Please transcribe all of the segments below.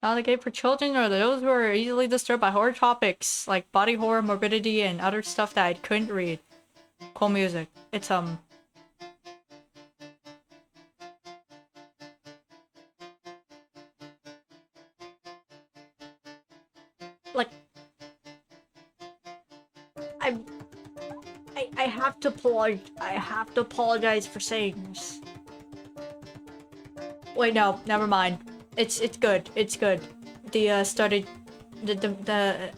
Not a game for children or those who are easily disturbed by horror topics like body horror, morbidity, and other stuff that I couldn't read. Cool music. It's like I have to apologize for saying this. Wait, no, never mind. It's good. It's good. The started the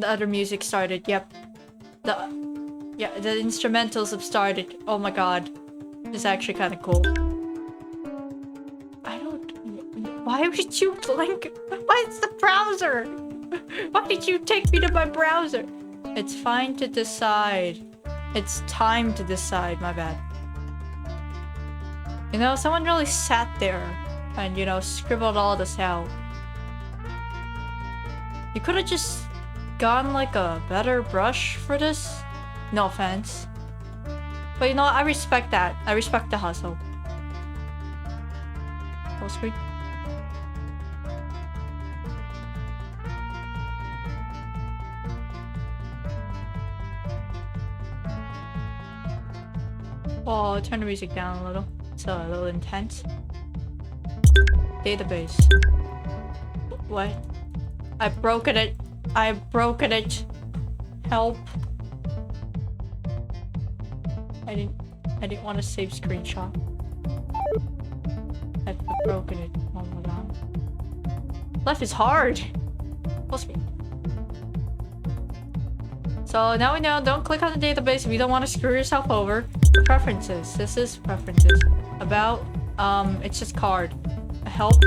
other music started. Yep. The instrumentals have started. Oh my god. It's actually kind of cool. I don't. Why would you link? Why is the browser? Why did you take me to my browser? It's fine to decide. It's time to decide. My bad. You know, someone really sat there and, you know, scribbled all this out. You could have just gone like a better brush for this. No offense. But you know, I respect that. I respect the hustle. Full screen. Oh, turn the music down a little. It's a little intense. Database. What? I've broken it. I've broken it. Help. I didn't want to save screenshot. I've broken it. Oh my god. Life is hard. Full screen. So now we know, don't click on the database if you don't want to screw yourself over. Preferences. This is preferences. About, it's just card. Help.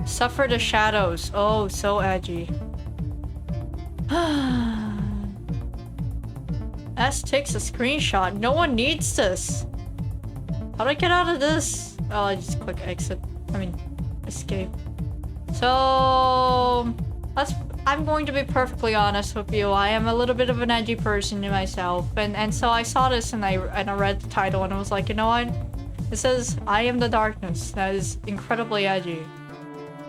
Suffer the shadows. Oh, so edgy. S takes a screenshot. No one needs this. How do I get out of this? Oh, I just click exit. I mean, escape. So, I'm going to be perfectly honest with you. I am a little bit of an edgy person in myself, and so I saw this and I read the title and I was like, you know what? It says, I am the darkness. That is incredibly edgy.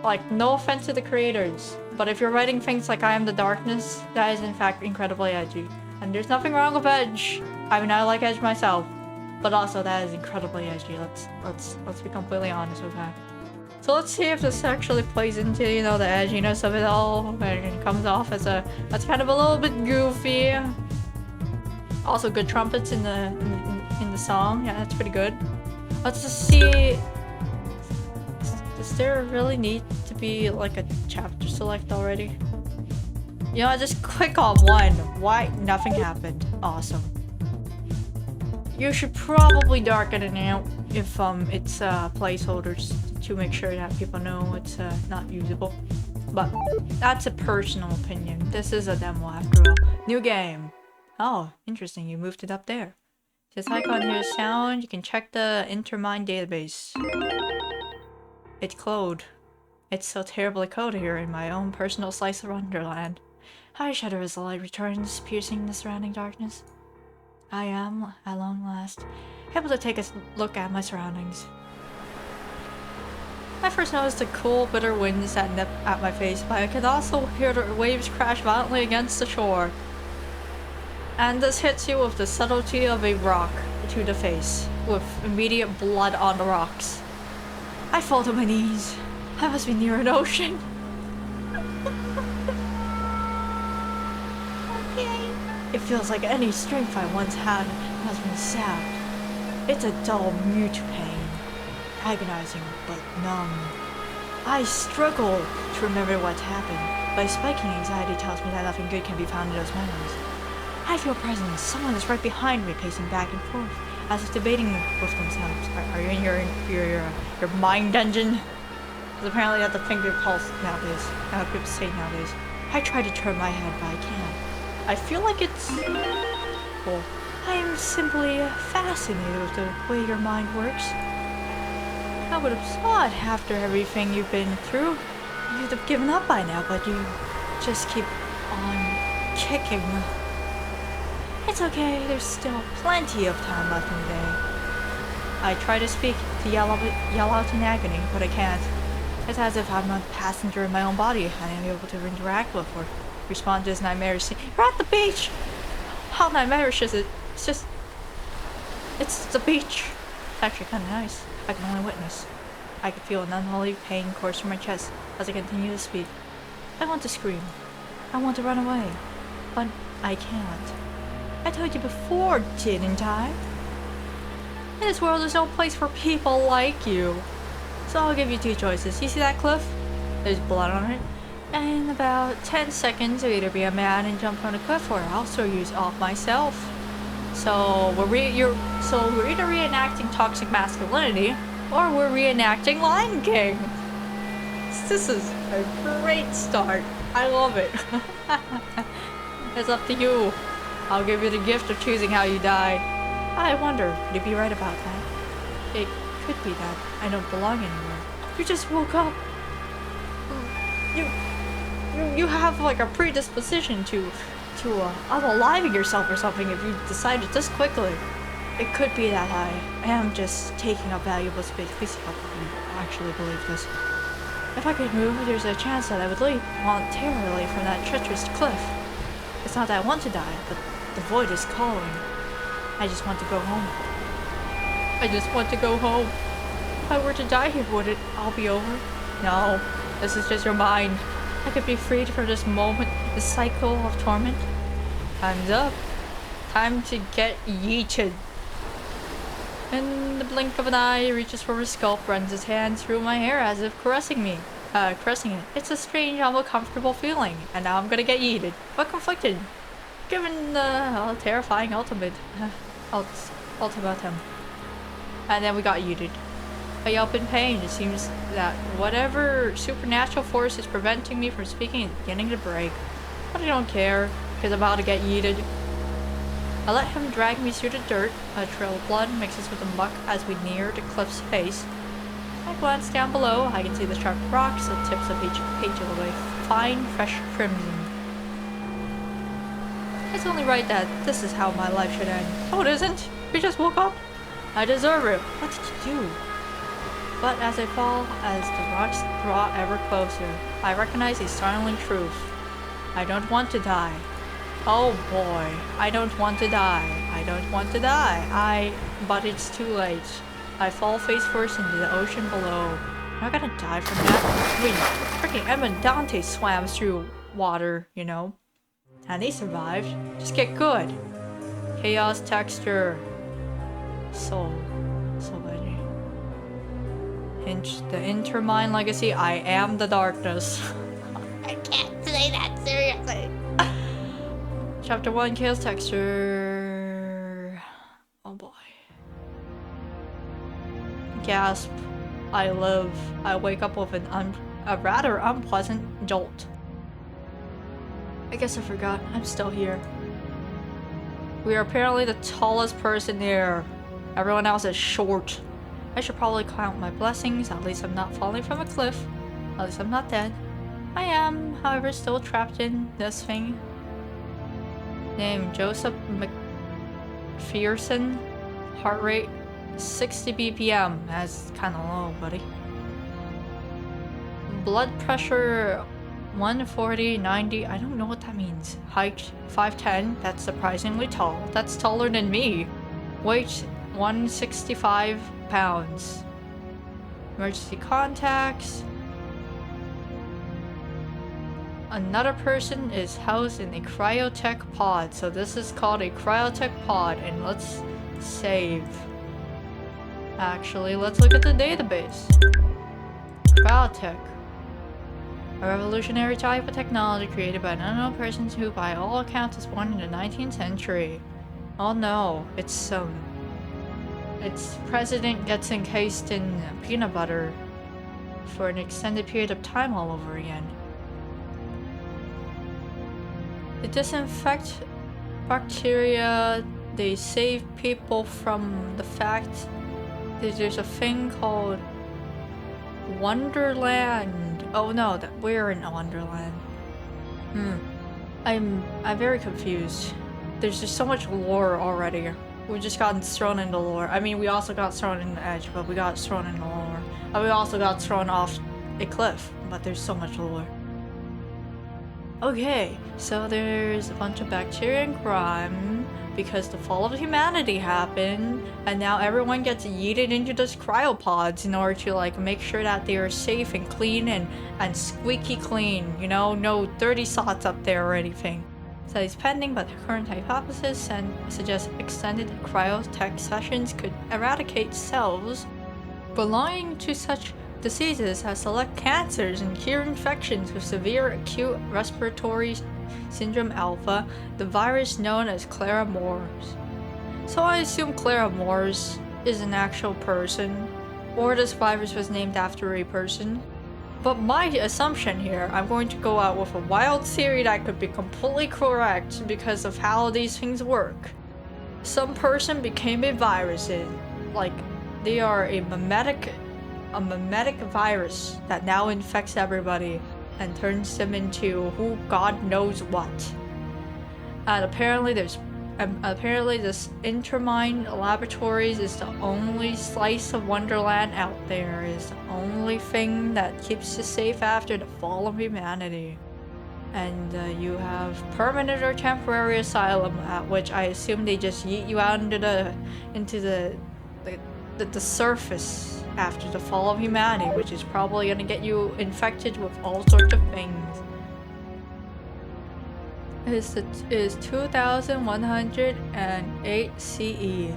Like, no offense to the creators, but if you're writing things like I am the darkness, that is in fact incredibly edgy. And there's nothing wrong with edge. I mean, I like edge myself, but also that is incredibly edgy. Let's be completely honest with that. So let's see if this actually plays into, you know, the edginess of it all, and it comes off as that's kind of a little bit goofy. Also, good trumpets in the song. Yeah, that's pretty good. Let's just see. Does there really need to be like a chapter select already? You know, I just click on one. Why? Nothing happened. Awesome. You should probably darken it out if it's placeholders to make sure that people know it's not usable. But that's a personal opinion. This is a demo after all. New game. Oh, interesting. You moved it up there. Just like on here sound, you can check the Intermine database. It's cold. It's so terribly cold here in my own personal slice of Wonderland. I shudder as the light returns, piercing the surrounding darkness. I am, at long last, able to take a look at my surroundings. I first noticed the cool, bitter winds that nip at my face, but I could also hear the waves crash violently against the shore. And this hits you with the subtlety of a rock to the face, with immediate blood on the rocks. I fall to my knees. I must be near an ocean. Okay. It feels like any strength I once had has been sapped. It's a dull, mute pain. Agonizing, but numb. I struggle to remember what's happened, but spiking anxiety tells me that nothing good can be found in those memories. I feel presence. Someone is right behind me, pacing back and forth, as if debating with themselves. Are you in your mind dungeon? Because apparently that's the finger pulse nowadays. How people say nowadays. I try to turn my head, but I can't. I feel like it's cool. I am simply fascinated with the way your mind works. I would have thought after everything you've been through, you'd have given up by now, but you just keep on kicking. It's okay, there's still plenty of time left in the day. I try to speak, to yell out in agony, but I can't. It's as if I'm a passenger in my own body and I'm able to interact with or respond to this nightmarish scene. We're at the beach! How nightmarish is it? It's the beach. It's actually kind of nice. I can only witness. I can feel an unholy pain course through my chest as I continue to speak. I want to scream. I want to run away. But I can't. I told you before, didn't I? In this world, there's no place for people like you. So I'll give you two choices. You see that cliff? There's blood on it. In about 10 seconds, you'll either be a man and jump on a cliff, or I'll throw you off myself. So we're either reenacting toxic masculinity, or we're reenacting Lion King. This is a great start. I love it. It's up to you. I'll give you the gift of choosing how you die. I wonder, could you be right about that? It could be that I don't belong anywhere. You just woke up. You have like a predisposition to unaliving yourself or something if you decided this quickly. It could be that I am just taking up valuable space. Please see how you actually believe this. If I could move, there's a chance that I would leap voluntarily from that treacherous cliff. It's not that I want to die, but the void is calling. I just want to go home. I just want to go home. If I were to die here, would it all be over? No, this is just your mind. I could be freed from this moment, this cycle of torment. Time's up. Time to get yeeted. In the blink of an eye, he reaches for his scalp, runs his hand through my hair as if caressing it. It's a strange, uncomfortable feeling, and now I'm gonna get yeeted, but conflicted, given the terrifying ultimatum. And then we got yeeted. I yelp in pain. It seems that whatever supernatural force is preventing me from speaking is beginning to break. But I don't care, because I'm about to get yeeted. I let him drag me through the dirt. A trail of blood mixes with the muck as we near the cliff's face. I glance down below. I can see the sharp rocks, the tips of each page of a fine, fresh crimson. It's only right that this is how my life should end. Oh, it isn't? You just woke up? I deserve it. What did you do? But as I fall, as the rocks draw ever closer, I recognize a startling truth. I don't want to die. Oh boy, I don't want to die. I don't want to die. But it's too late. I fall face first into the ocean below. I'm not gonna die from that. I mean, freaking Emma and Dante swam through water, you know. And they survived. Just get good. Chaos texture. So edgy. The Intermine legacy. I am the darkness. I can't say that seriously. Chapter 1, Chaos texture. Oh boy. Gasp. I live. I wake up with a rather unpleasant jolt. I guess I forgot. I'm still here. We are apparently the tallest person here. Everyone else is short. I should probably count my blessings. At least I'm not falling from a cliff. At least I'm not dead. I am, however, still trapped in this thing. Name Joseph McPherson. Heart rate 60 BPM. That's kind of low, buddy. Blood pressure 140, 90. I don't know what that means. Height 5'10". That's surprisingly tall. That's taller than me. Weight 165 pounds. Emergency contacts. Another person is housed in a cryotech pod. So this is called a cryotech pod. And let's save. Actually, let's look at the database. Cryotech. A revolutionary type of technology created by an unknown person who by all accounts was born in the 19th century. Oh no, its president gets encased in peanut butter for an extended period of time all over again. They disinfect bacteria, they save people from the fact that there's a thing called Wonderland. Oh no, that we're in Wonderland. I'm very confused. There's just so much lore already. We just got thrown into lore. I mean, we also got thrown in the edge, but we got thrown into lore. And we also got thrown off a cliff, but there's so much lore. Okay, so there's a bunch of bacteria and crime because the fall of humanity happened, and now everyone gets yeeted into those cryopods in order to like make sure that they are safe and clean and squeaky clean, you know, no dirty spots up there or anything. Studies pending, but the current hypothesis and suggests extended cryotech sessions could eradicate cells belonging to such diseases as select cancers and cure infections with severe acute respiratory syndrome alpha, the virus known as Clara Moores. So I assume Clara Moores is an actual person, or this virus was named after a person. But my assumption here, I'm going to go out with a wild theory that could be completely correct because of how these things work. Some person became a virus, like they are a mimetic virus that now infects everybody and turns them into who God knows what. And apparently this Intermine Laboratories is the only slice of Wonderland out there. Is the only thing that keeps you safe after the fall of humanity. And you have permanent or temporary asylum, at which I assume they just yeet you out into the surface after the fall of humanity, which is probably gonna get you infected with all sorts of things. Is 2108 CE.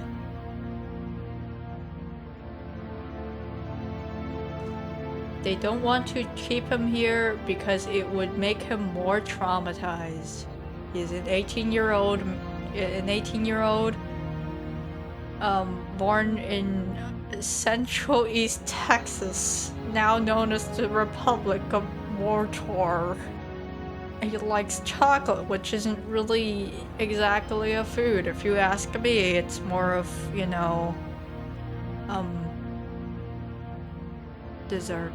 They don't want to keep him here because it would make him more traumatized. He's an 18-year-old born in Central East Texas, now known as the Republic of Mortar. He likes chocolate, which isn't really exactly a food. If you ask me, it's more of, you know, dessert.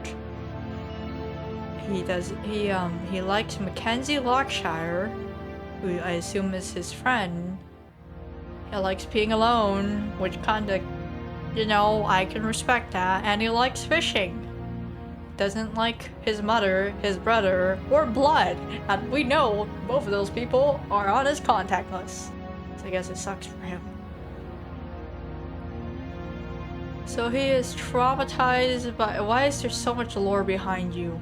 He likes Mackenzie Lockshire, who I assume is his friend. He likes being alone, which kinda, you know, I can respect that. And he likes fishing. Doesn't like his mother, his brother, or blood. And we know both of those people are on his contact list. So I guess it sucks for him. So he is traumatized by— why is there so much lore behind you?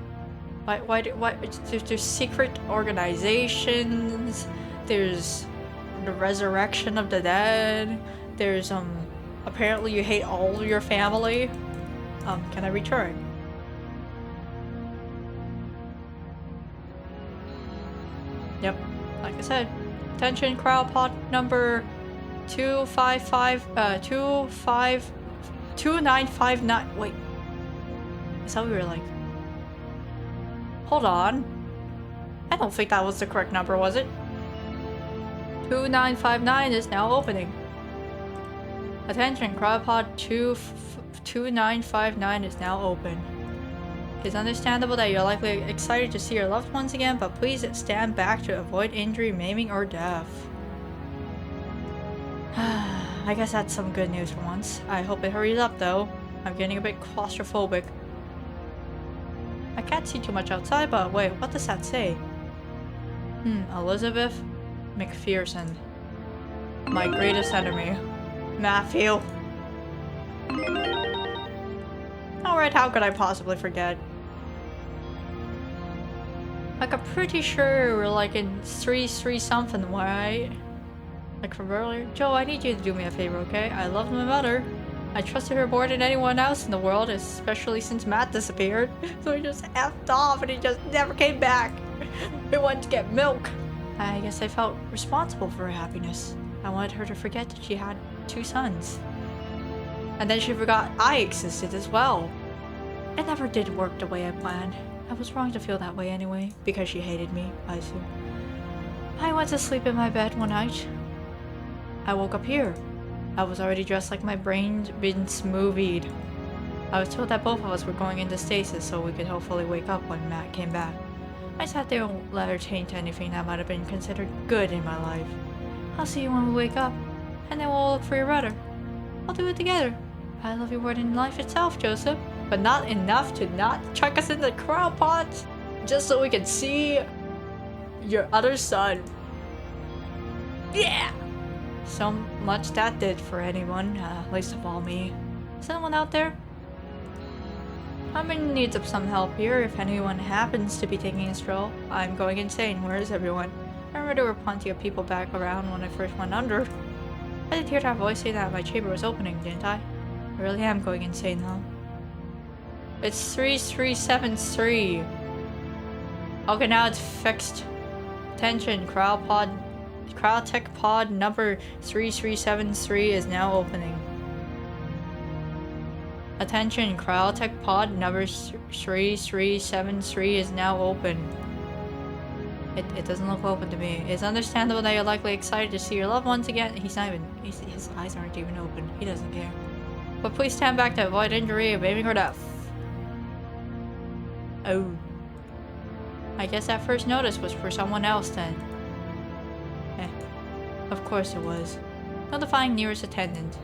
Why there's secret organizations, there's the resurrection of the dead, there's apparently you hate all of your family. Can I return? Yep, like I said, attention cryopod number 2959. Wait, I thought we were like, hold on, I don't think that was the correct number, was it? 2959 is now opening. Attention, cryopod 2959 is now open. It's understandable that you're likely excited to see your loved ones again, but please stand back to avoid injury, maiming, or death. I guess that's some good news for once. I hope it hurries up though. I'm getting a bit claustrophobic. I can't see too much outside, but wait, what does that say? Elizabeth McPherson. My greatest enemy. Matthew. Alright, how could I possibly forget? Like, I'm pretty sure we're like in 3-3 something, right? Like from earlier. Joe, I need you to do me a favor, okay? I love my mother. I trusted her more than anyone else in the world, especially since Matt disappeared. So he just effed off and he just never came back. He went to get milk. I guess I felt responsible for her happiness. I wanted her to forget that she had 2 sons. And then she forgot I existed as well. It never did work the way I planned. I was wrong to feel that way anyway, because she hated me, I assume. I went to sleep in my bed one night. I woke up here. I was already dressed like my brain's been smoothied. I was told that both of us were going into stasis so we could hopefully wake up when Matt came back. I sat there and let her taint anything that might have been considered good in my life. I'll see you when we wake up, and then we'll look for your brother. We'll do it together. I love you more than life itself, Joseph. but not enough to not chuck us in the crowd pot, just so we can see your other son. Yeah! So much that did for anyone, least of all me. Is anyone out there? I'm in need of some help here if anyone happens to be taking a stroll. I'm going insane. Where is everyone? I remember there were plenty of people back around when I first went under. I did hear that voice say that my chamber was opening, didn't I? I really am going insane though. It's 3373. Okay, now it's fixed. Attention, Cryotech pod number 3373 is now opening. Attention, Cryotech pod number 3373 is now open. It doesn't look open to me. It's understandable that you're likely excited to see your loved ones again. His eyes aren't even open. He doesn't care. But please stand back to avoid injury, aiming or death. Oh. I guess that first notice was for someone else then. Of course it was. Notifying nearest attendant.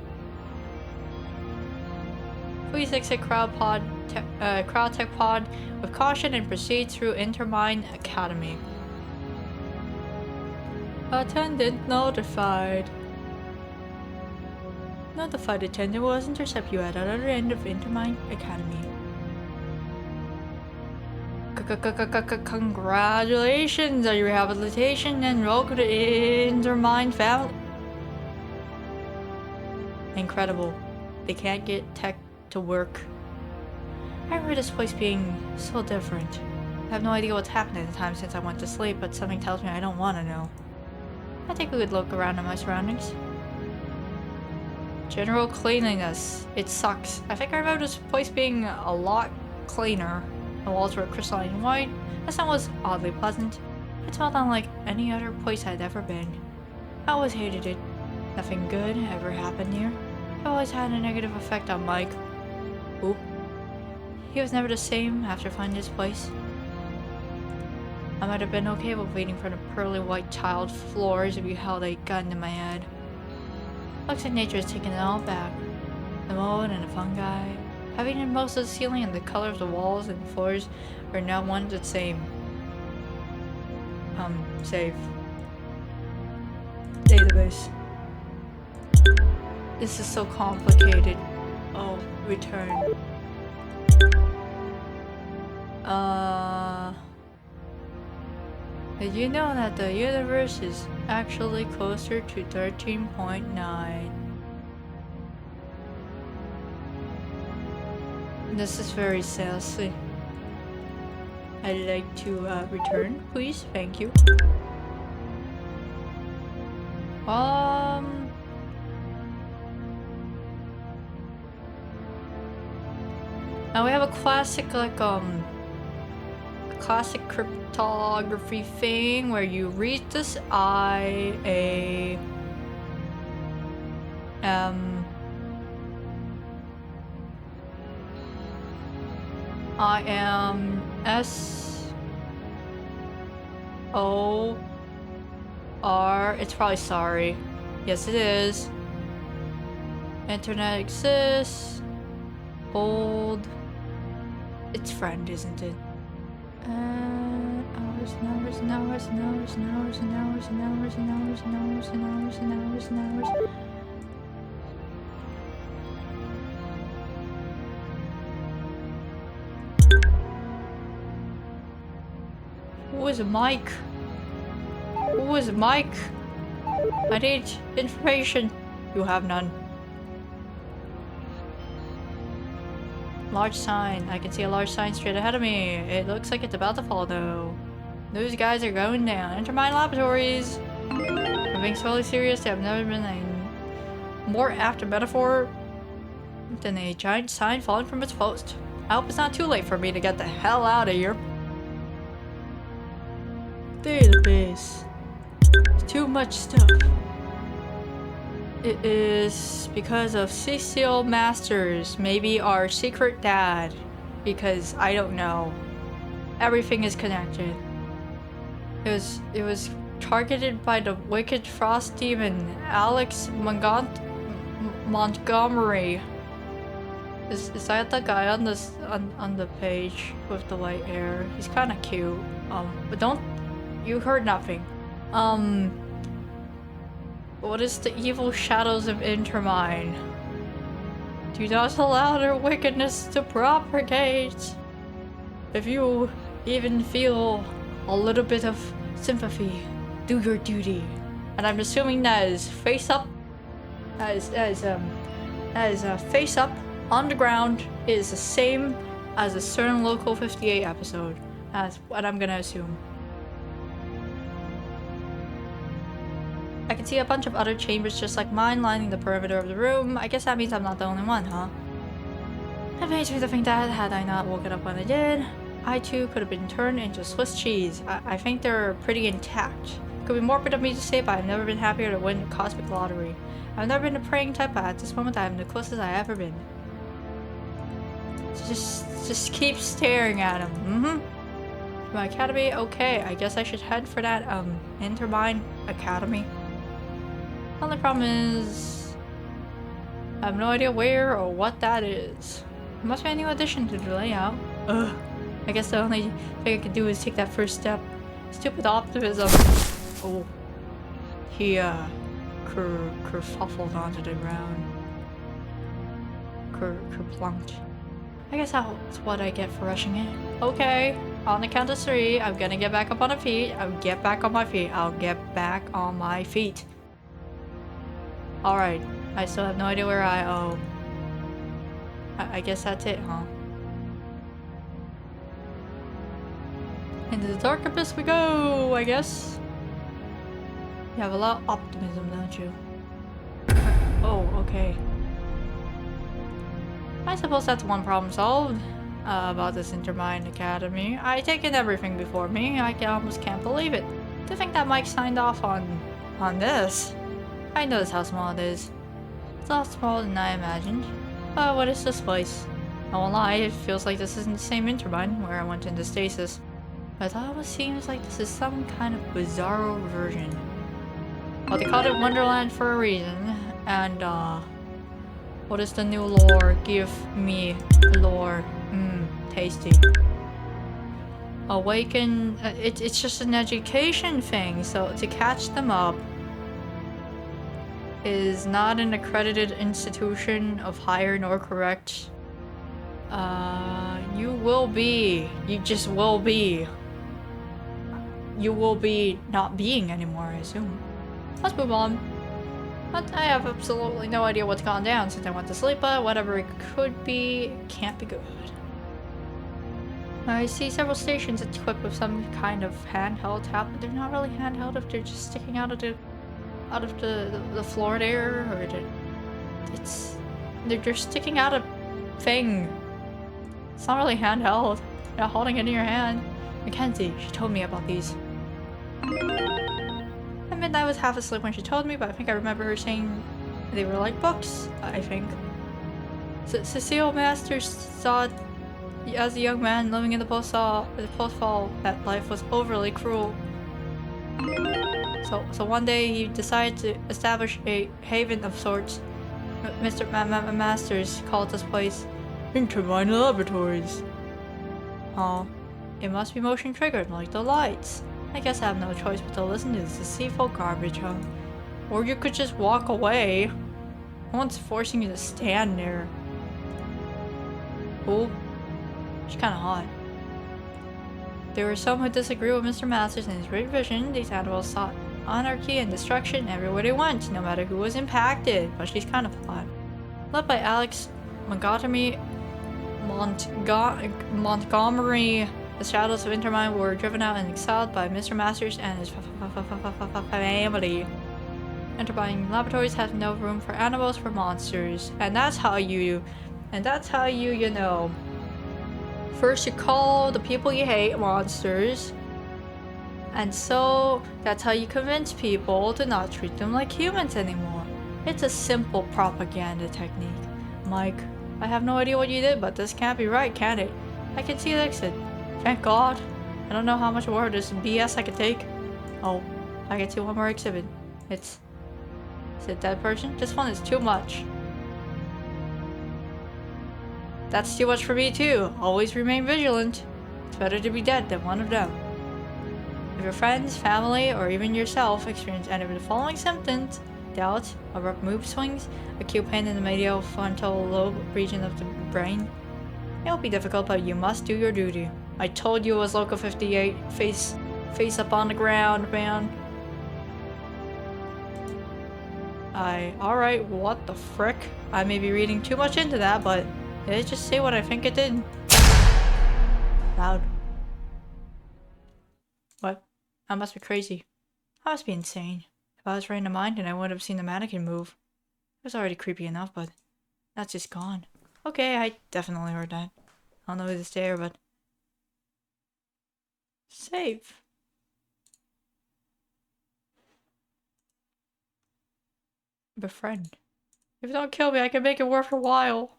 Please exit Cryotech pod with caution and proceed through Intermine Academy. Attendant notified. Notified attendant will intercept you at the other end of Intermine Academy. Congratulations on your rehabilitation and welcome to Intermine family. Incredible. They can't get tech to work. I remember this place being so different. I have no idea what's happened in the time since I went to sleep, but something tells me I don't want to know. I take a good look around at my surroundings. General cleanliness. It sucks. I think I remember this place being a lot cleaner. The walls were crystalline white. The sun was oddly pleasant. It smelled unlike any other place I'd ever been. I always hated it. Nothing good ever happened here. It always had a negative effect on Mike. Who? He was never the same after finding this place. I might have been okay with waiting for the pearly white tiled floors if you held a gun to my head. Looks like nature has taken it all back. The mold and the fungi. Having in most of the ceiling and the color of the walls and floors are now one and the same. Save. Database. This is so complicated. Oh, return. Did you know that the universe is actually closer to 13.9? This is very sassy. I'd like to return, please. Thank you. Now we have a classic, like, classic cryptography thing where you read this I am S-O-R. It's probably sorry. Yes, it is. Internet exists. Old. It's friend, isn't it? Hours and hours and hours and hours and hours and hours and hours and hours and hours and hours and hours and hours. Who is Mike? Who is Mike? I need information. You have none. Large sign. I can see a large sign straight ahead of me. It looks like it's about to fall though. Those guys are going down. Intermine laboratories. I'm being totally serious. I've never been a more apt metaphor than a giant sign falling from its post. I hope it's not too late for me to get the hell out of here. Database. Too much stuff. It is because of Cecil Masters, maybe our secret dad, because I don't know. Everything is connected. It was targeted by the wicked frost demon, Alex Montgomery. Is that the guy on this on the page with the white hair? He's kind of cute. But don't. You heard nothing. What is the evil shadows of Intermine? Do not allow their wickedness to propagate. If you even feel a little bit of sympathy, do your duty. And I'm assuming that is face up. That is face up on the ground is the same as a certain Local 58 episode. That's what I'm gonna assume. I can see a bunch of other chambers just like mine lining the perimeter of the room. I guess that means I'm not the only one, huh? It makes me to think that had I not woken up when I did, I too could have been turned into Swiss cheese. I think they're pretty intact. Could be morbid of me to say, but I've never been happier to win the cosmic lottery. I've never been a praying type, but at this moment I am the closest I've ever been. Just keep staring at him. My academy? Okay, I guess I should head for that, Intermine Academy. Only problem is, I have no idea where or what that is. It must be a new addition to the layout. Ugh. I guess the only thing I can do is take that first step. Stupid optimism. Oh. He, kerfuffled onto the ground. Kerplunked. I guess that's what I get for rushing in. Okay. On the count of 3, I'm gonna get back up on my feet. I'll get back on my feet. I'll get back on my feet. Alright. I still have no idea where I guess that's it, huh? Into the dark abyss we go, I guess. You have a lot of optimism, don't you? Oh, okay. I suppose that's one problem solved. About this Intermine Academy. I taken everything before me. I almost can't believe it. To think that Mike signed off on this. I notice how small it is. It's a lot smaller than I imagined. But what is this place? I won't lie, it feels like this isn't the same Intermine where I went into stasis. But it almost seems like this is some kind of bizarro version. Well, they called it Wonderland for a reason. And, what is the new lore? Give me lore. Tasty. Awaken. It's just an education thing, so to catch them up is not an accredited institution of higher nor correct. You will be. You just will be. You will be not being anymore, I assume. Let's move on. But I have absolutely no idea what's gone down since I went to sleep, but whatever it could be, can't be good. I see several stations equipped with some kind of handheld tab, but they're not really handheld if they're just sticking out of the floor there, or they're just sticking out a thing. It's not really handheld. You're not holding it in your hand. Mackenzie, she told me about these. At midnight, I was half asleep when she told me, but I think I remember her saying they were like books, I think. Cecile Masters saw it as a young man living in the post-fall that life was overly cruel. So one day he decided to establish a haven of sorts. Mr. Masters called this place Intermine Laboratories. Oh, it must be motion triggered like the lights. I guess I have no choice but to listen to this deceitful garbage, huh? Or you could just walk away. No one's forcing you to stand there. Ooh. She's kinda hot. There were some who disagree with Mr. Masters and his great vision. These animals sought anarchy and destruction everywhere they went, no matter who was impacted. But she's kind of hot. Led by Alex Montgomery, the shadows of Intermine were driven out and exiled by Mr. Masters and his family. Intermine laboratories have no room for animals, for monsters. And that's how you know. First you call the people you hate monsters. And so that's how you convince people to not treat them like humans anymore. It's a simple propaganda technique. Mike, I have no idea what you did, but this can't be right, can it? I can see the exit. Thank God. I don't know how much more of this BS I can take. Oh, I can see one more exhibit. Is it that person? This one is too much. That's too much for me too. Always remain vigilant. It's better to be dead than one of them. If your friends, family, or even yourself experience any of the following symptoms: doubt, abrupt mood swings, acute pain in the medial frontal lobe region of the brain, it'll be difficult, but you must do your duty. I told you it was Local 58. Face up on the ground, man. Alright, what the frick? I may be reading too much into that, but did it just say what I think it did? Loud. What? I must be crazy. I must be insane. If I was right in the mind, then I would have seen the mannequin move. It was already creepy enough, but that's just gone. Okay, I definitely heard that. I don't know who's there, but... Save. Befriend. If you don't kill me, I can make it worth your while.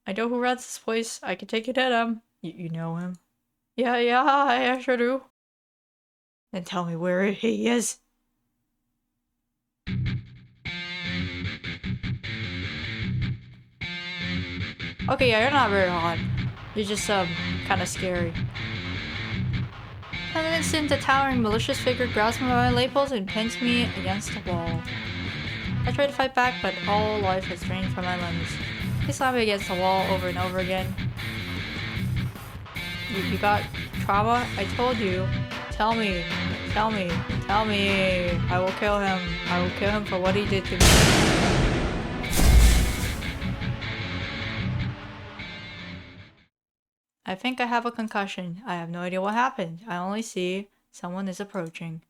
I know who runs this place. I can take it at him. You know him? Yeah, I sure do. Then tell me where he is. Okay, yeah, you're not very hot. You're just, kind of scary. In an instant, a towering, malicious figure grabs me by my lapels and pins me against the wall. I try to fight back, but all life has drained from my limbs. He slammed me against the wall over and over again. You got trauma? I told you. Tell me. Tell me. Tell me. I will kill him. I will kill him for what he did to me. I think I have a concussion. I have no idea what happened. I only see someone is approaching.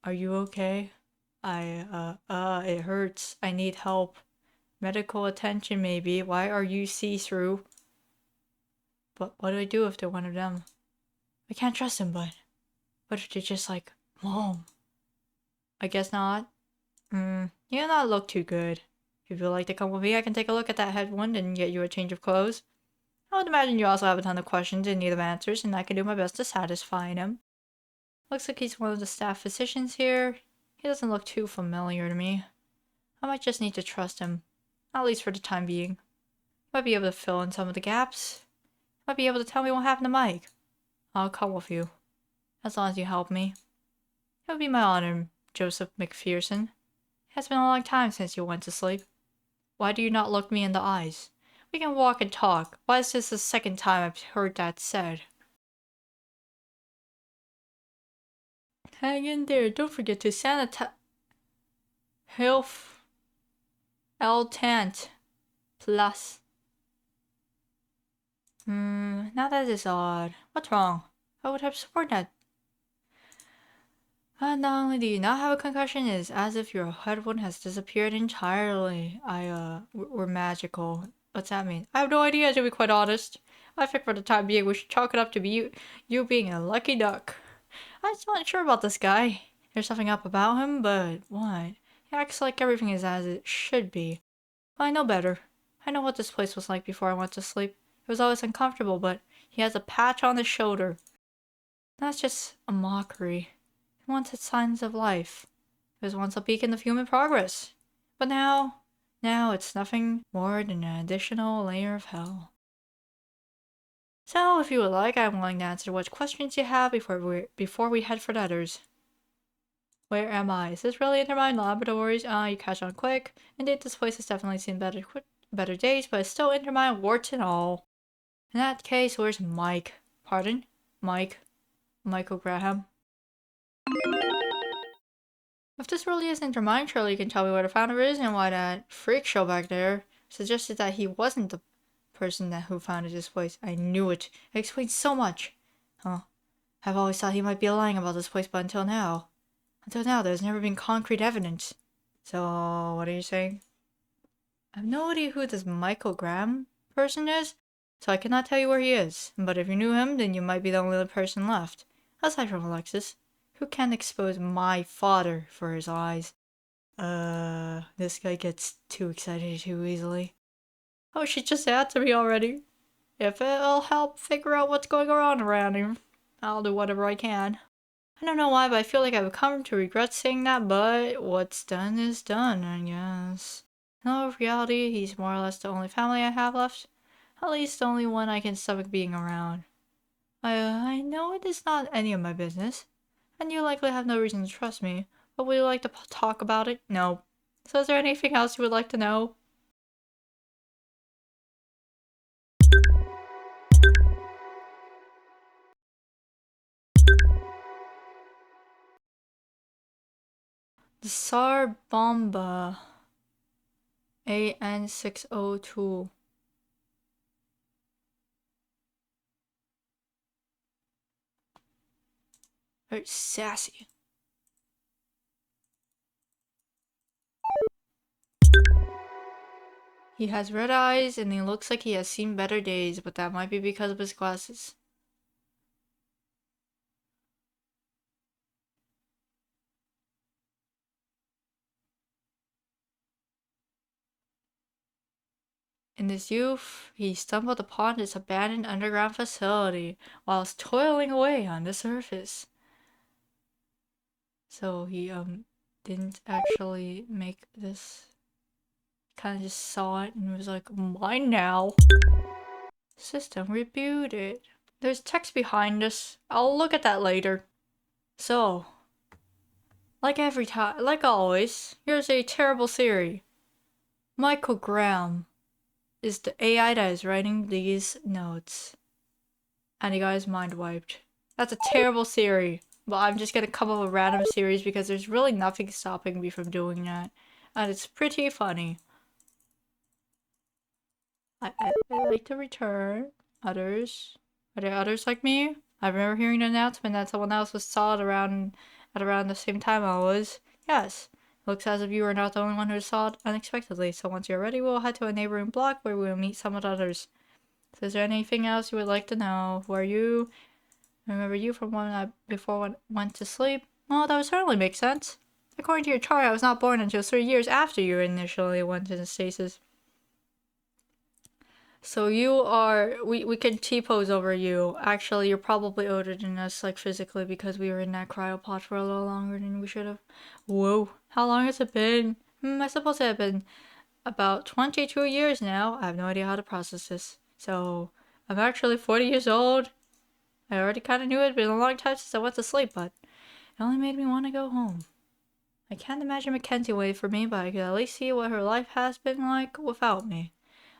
Are you okay? It hurts. I need help. Medical attention, maybe. Why are you see-through? But what do I do if they're one of them? I can't trust them, but... What if they're just like, Mom? I guess not. You do not look too good. If you'd like to come with me, I can take a look at that head wound and get you a change of clothes. I would imagine you also have a ton of questions in need of answers, and I can do my best to satisfy them. Looks like he's one of the staff physicians here. He doesn't look too familiar to me. I might just need to trust him. At least for the time being. He might be able to fill in some of the gaps. He might be able to tell me what happened to Mike. I'll come with you. As long as you help me. It would be my honor, Joseph McPherson. It has been a long time since you went to sleep. Why do you not look me in the eyes? We can walk and talk. Why is this the second time I've heard that said? Hang in there. Don't forget to sanitize. Health. L-Tant. Plus. Now that is odd. What's wrong? I would have sworn that. Not only do you not have a concussion, it is as if your head wound has disappeared entirely. We're magical. What's that mean? I have no idea, to be quite honest. I think for the time being, we should chalk it up to be you being a lucky duck. I'm still not sure about this guy. There's something up about him, but what? He acts like everything is as it should be. Well, I know better. I know what this place was like before I went to sleep. It was always uncomfortable, but he has a patch on his shoulder. That's just a mockery. He wanted signs of life. It was once a beacon of human progress. But now it's nothing more than an additional layer of hell. So, if you would like, I'm willing to answer what questions you have before we head for the others. Where am I? Is this really Intermine Laboratories? You catch on quick. Indeed, this place has definitely seen better days, but it's still Intermine, warts and all. In that case, where's Mike? Pardon? Mike. Michael Graham. If this really is Intermine, surely you can tell me where the founder is and why that freak show back there suggested that he wasn't the person who founded this place. I knew it. It explains so much. Huh. I've always thought he might be lying about this place, but until now, there's never been concrete evidence. So, what are you saying? I have no idea who this Michael Graham person is, so I cannot tell you where he is. But if you knew him, then you might be the only person left. Aside from Alexis, who can expose my father for his lies. This guy gets too excited too easily. Oh, she just said to me already. If it'll help figure out what's going on around him, I'll do whatever I can. I don't know why, but I feel like I've come to regret saying that, but what's done is done, I guess. In all reality, he's more or less the only family I have left. At least the only one I can stomach being around. I know it is not any of my business, and you likely have no reason to trust me, but would you like to talk about it? No. So is there anything else you would like to know? The Tsar Bomba AN602. Very sassy. He has red eyes and he looks like he has seen better days, but that might be because of his glasses. In his youth, he stumbled upon this abandoned underground facility whilst toiling away on the surface. So he didn't actually make this. Kind of just saw it and was like, mine now. System rebooted. There's text behind us. I'll look at that later. So, like every time, like always, here's a terrible theory. Michael Graham is the AI that is writing these notes. And he got his mind wiped. That's a terrible theory. But I'm just gonna come up with random theories because there's really nothing stopping me from doing that. And it's pretty funny. I like to return. Others? Are there others like me? I remember hearing an announcement that someone else was saw it at around the same time I was. Yes. It looks as if you are not the only one who saw it unexpectedly, so once you're ready, we'll head to a neighboring block where we will meet some of the others. So is there anything else you would like to know? Who are you? I remember you from when I went to sleep. Well, that would certainly make sense. According to your chart, I was not born until 3 years after you initially went into stasis. So you are, we can T-pose over you. Actually, you're probably older than us, like physically, because we were in that cryopod for a little longer than we should have. Whoa, how long has it been? I suppose it had been about 22 years now. I have no idea how to process this. So, I'm actually 40 years old. I already kind of knew it had been a long time since I went to sleep, but it only made me want to go home. I can't imagine Mackenzie waited for me, but I could at least see what her life has been like without me.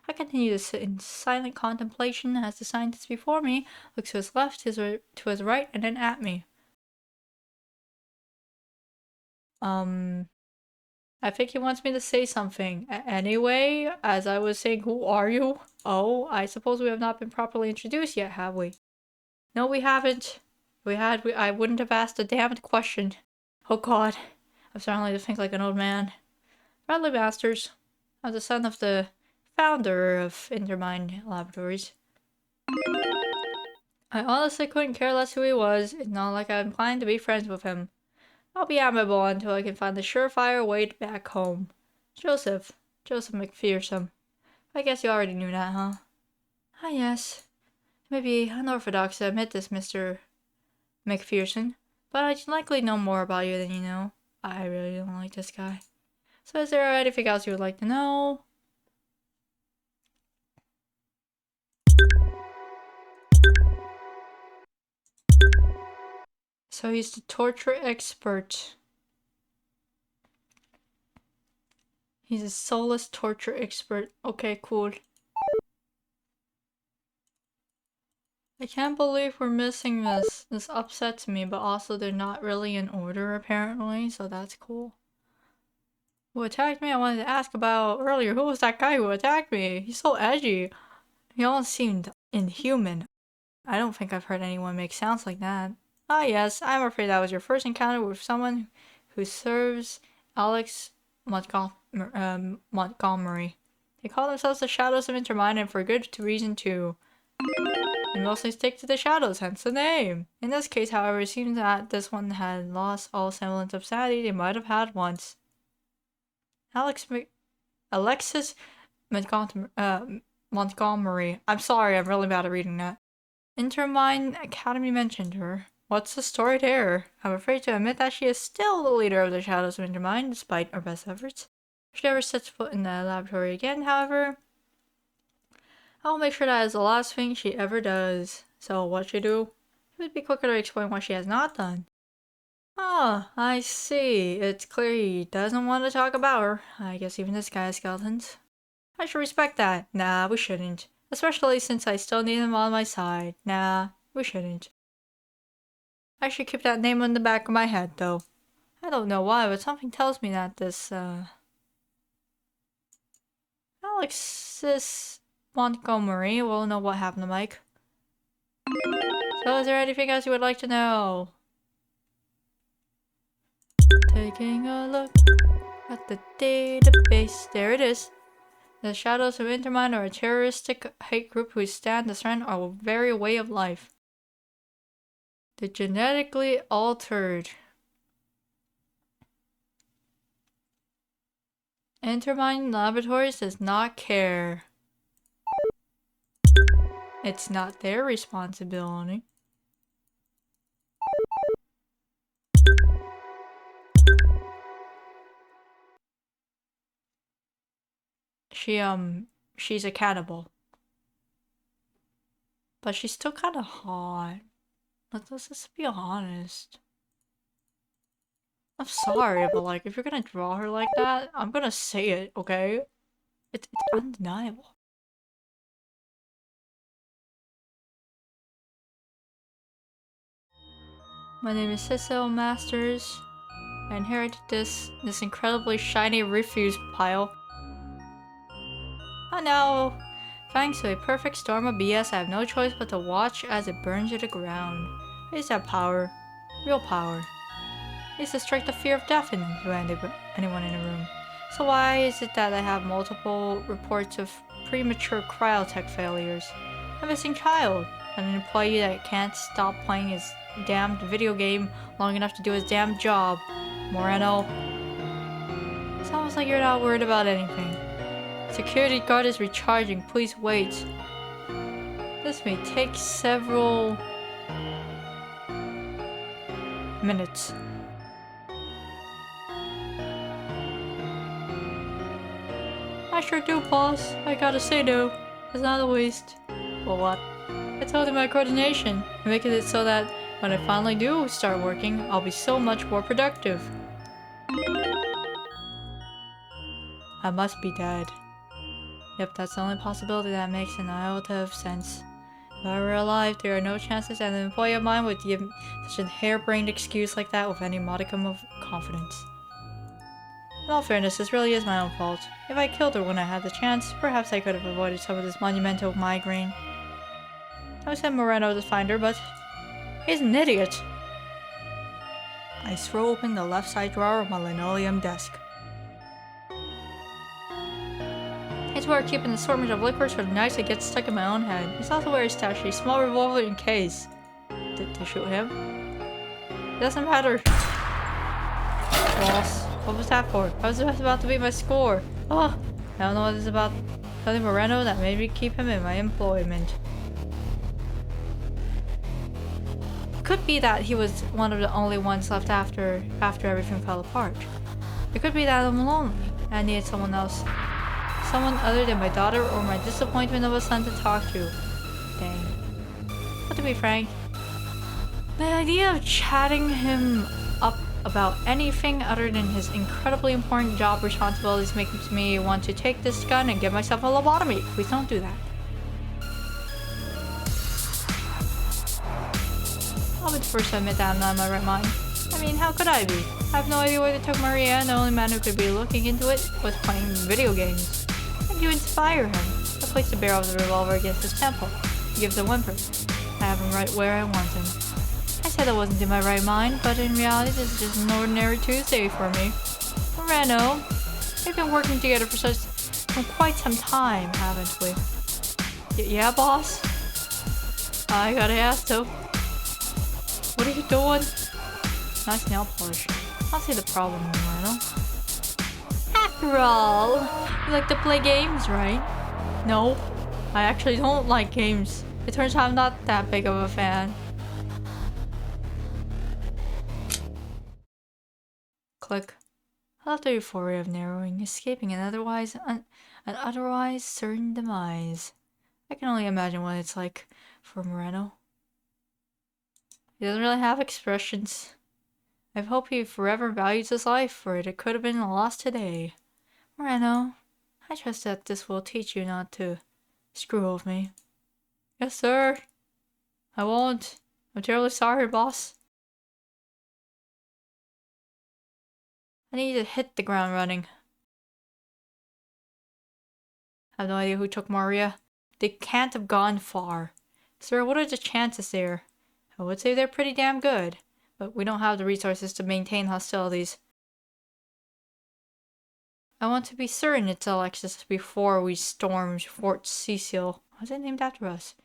I continue to sit in silent contemplation as the scientist before me looks to his left, to his right, and then at me. I think he wants me to say something. Anyway, as I was saying, who are you? Oh, I suppose we have not been properly introduced yet, have we? No, we haven't. I wouldn't have asked a damned question. Oh god, I'm starting to think like an old man. Bradley Masters. I'm the son of the founder of Intermine Laboratories. I honestly couldn't care less who he was. It's not like I'm planning to be friends with him. I'll be amicable until I can find the surefire way back home. Joseph. Joseph McPherson. I guess you already knew that, huh? Ah, yes. Maybe unorthodox to admit this, Mr. McPherson, but I'd likely know more about you than you know. I really don't like this guy. So is there anything else you would like to know? So he's the torture expert. He's a soulless torture expert. Okay, cool. I can't believe we're missing this. This upsets me, but also they're not really in order apparently, so that's cool. Who attacked me? I wanted to ask about earlier. Who was that guy who attacked me? He's so edgy. He almost seemed inhuman. I don't think I've heard anyone make sounds like that. Ah yes, I'm afraid that was your first encounter with someone who serves Alex Montgomery. They call themselves the Shadows of Intermine, and for good reason too. They mostly stick to the shadows, hence the name. In this case, however, it seems that this one had lost all semblance of sanity they might have had once. Alexis Montgomery. I'm sorry, I'm really bad at reading that. Intermine Academy mentioned her. What's the story there? I'm afraid to admit that she is still the leader of the Shadows of Intermine, despite our best efforts. If she ever sets foot in the laboratory again, however, I'll make sure that is the last thing she ever does. So what she do? It would be quicker to explain what she has not done. Oh, I see. It's clear he doesn't want to talk about her. I guess even this guy has skeletons. I should respect that. Nah, we shouldn't. Especially since I still need him on my side. Nah, we shouldn't. I should keep that name on the back of my head, though. I don't know why, but something tells me that this, Alexis Montgomery will know what happened to Mike. So is there anything else you would like to know? Taking a look at the database. There it is. The Shadows of Intermine are a terroristic hate group who stand to threaten our very way of life. The genetically altered. Intermine Laboratories does not care. It's not their responsibility. She's a cannibal. But she's still kind of hot. Let's just be honest. I'm sorry, but like, if you're gonna draw her like that, I'm gonna say it, okay? It's undeniable. My name is Cecil Masters. I inherited this incredibly shiny refuse pile. And now, thanks to a perfect storm of BS, I have no choice but to watch as it burns to the ground. I used to have power. Real power. I used to strike the fear of death into anyone in a room. So why is it that I have multiple reports of premature cryotech failures? A missing child. And an employee that can't stop playing his damned video game long enough to do his damn job. Moreno. It's almost like you're not worried about anything. Security guard is recharging. Please wait. This may take several minutes. I sure do, boss. I gotta say though, it's not a waste. Well, what? I told him my coordination, making it so that when I finally do start working, I'll be so much more productive. I must be dead. Yep, that's the only possibility that makes an iota of sense. If I were alive, there are no chances that an employee of mine would give such a harebrained excuse like that with any modicum of confidence. In all fairness, this really is my own fault. If I killed her when I had the chance, perhaps I could have avoided some of this monumental migraine. I sent Moreno to find her, but he's an idiot. I throw open the left side drawer of my linoleum desk. It's where I keep an assortment of liquids for the nights I get stuck in my own head. It's also where I stash a small revolver in case. To shoot him? It doesn't matter. Boss, what was that for? I was just about to beat my score. Oh, I don't know what it's about telling Moreno that made me keep him in my employment. Could be that he was one of the only ones left after everything fell apart. It could be that I'm lonely and I needed someone else. Someone other than my daughter or my disappointment of a son to talk to. Dang. But to be frank, the idea of chatting him up about anything other than his incredibly important job responsibilities makes me want to take this gun and give myself a lobotomy. Please don't do that. I'll be the first to admit that I'm not in my right mind. I mean, how could I be? I have no idea where they took Maria, and the only man who could be looking into it was playing video games. How do you inspire him? I place the barrel of the revolver against his temple. He gives a whimper. I have him right where I want him. I said I wasn't in my right mind, but in reality this is just an ordinary Tuesday for me. Moreno, we've been working together for quite some time, haven't we? Yeah, boss? I gotta ask though. What are you doing? Nice nail polish. I don't see the problem, Moreno. After all, you like to play games, right? No, I actually don't like games. It turns out I'm not that big of a fan. Click. I love the euphoria of narrowing, escaping an otherwise certain demise. I can only imagine what it's like for Moreno. He doesn't really have expressions. I hope he forever values his life, for it could have been lost today. Moreno, I trust that this will teach you not to screw with me. Yes, sir. I won't. I'm terribly sorry, boss. I need to hit the ground running. I have no idea who took Maria. They can't have gone far. Sir, what are the chances there? I would say they're pretty damn good, but we don't have the resources to maintain hostilities. I want to be certain it's Alexis before we storm Fort Cecil. Was it named after us?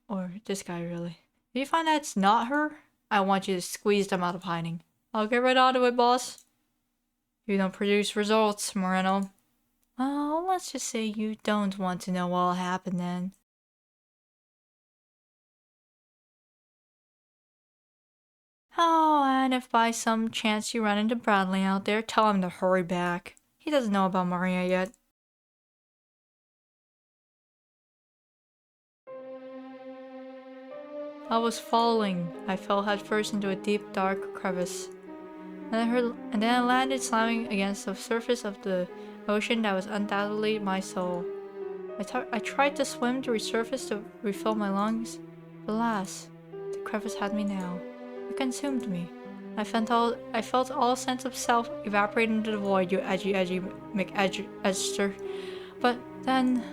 Or this guy, really. If you find that it's not her, I want you to squeeze them out of hiding. I'll get right onto it, boss. You don't produce results, Moreno. Oh, let's just say you don't want to know what'll happen then. Oh, and if by some chance you run into Bradley out there, tell him to hurry back. He doesn't know about Maria yet. I was falling. I fell headfirst into a deep, dark crevice. And then I landed slamming against the surface of the ocean that was undoubtedly my soul. I tried to swim to resurface to refill my lungs, but alas, the crevice had me now. It consumed me. I felt all sense of self evaporate into the void, you edgy McEdgester. But then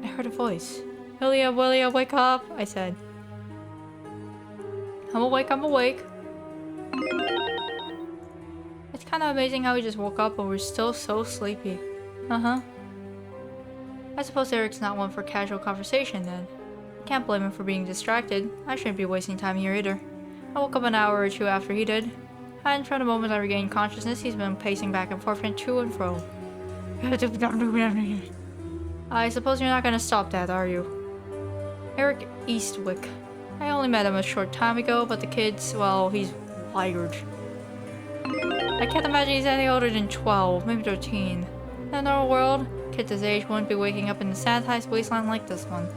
I heard a voice. Willia, wake up, I said. I'm awake. It's kind of amazing how we just woke up but we're still so sleepy. Uh-huh. I suppose Eric's not one for casual conversation then. Can't blame him for being distracted. I shouldn't be wasting time here either. I woke up an hour or two after he did. And from the moment I regained consciousness, he's been pacing back and forth and to and fro. I suppose you're not gonna stop that, are you? Eric Eastwick. I only met him a short time ago, but the kid's, well, he's wired. I can't imagine he's any older than 12, maybe 13. In a normal world, kids his age wouldn't be waking up in a sanitized wasteland like this one.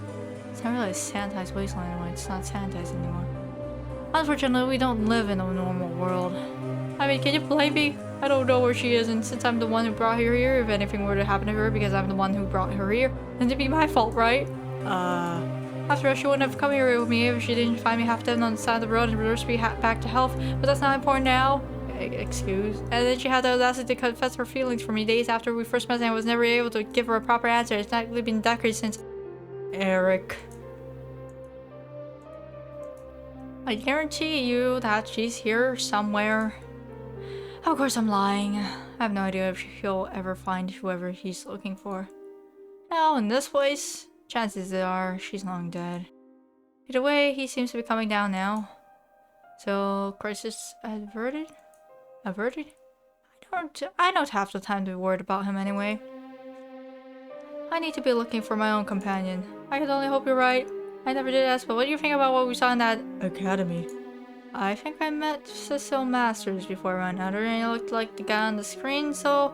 It's not really a sanitized wasteland anymore, it's not sanitized anymore. Unfortunately, we don't live in a normal world. I mean, can you blame me? I don't know where she is, and since I'm the one who brought her here, if anything were to happen to her because I'm the one who brought her here, then it'd be my fault, right? After all, she wouldn't have come here with me if she didn't find me half dead on the side of the road and nurse me back to health, but that's not important now. Excuse. And then she had the audacity to confess her feelings for me days after we first met, and I was never able to give her a proper answer. It's not really been decades since... Eric. I guarantee you that she's here somewhere. Of course I'm lying. I have no idea if he'll ever find whoever he's looking for. Now, in this place, chances are she's long dead. Either way, he seems to be coming down now. So, crisis averted? Averted? I don't have the time to be worried about him anyway. I need to be looking for my own companion. I can only hope you're right. I never did ask, but what do you think about what we saw in that academy? I think I met Cecil Masters before I went out, and he looked like the guy on the screen, so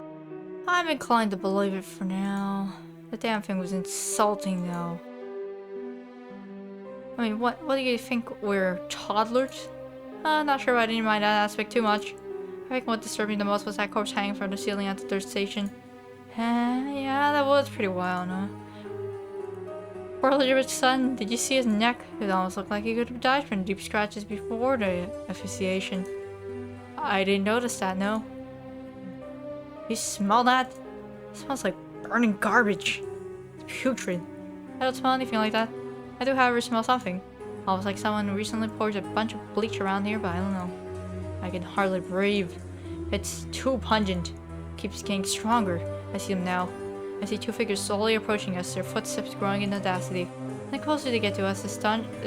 I'm inclined to believe it for now. The damn thing was insulting, though. I mean, what do you think? We're toddlers? Not sure, but I didn't mind that aspect too much. I think what disturbed me the most was that corpse hanging from the ceiling at the third station. Yeah, that was pretty wild, huh? Poor Elizabeth's son, did you see his neck? It almost looked like he could have died from deep scratches before the asphyxiation. I didn't notice that, no. You smell that? It smells like burning garbage. It's putrid. I don't smell anything like that. I do, however, smell something. Almost like someone recently poured a bunch of bleach around here, but I don't know. I can hardly breathe. It's too pungent. Keeps getting stronger. I see them now. I see two figures slowly approaching us, their footsteps growing in audacity. And the closer they get to us, the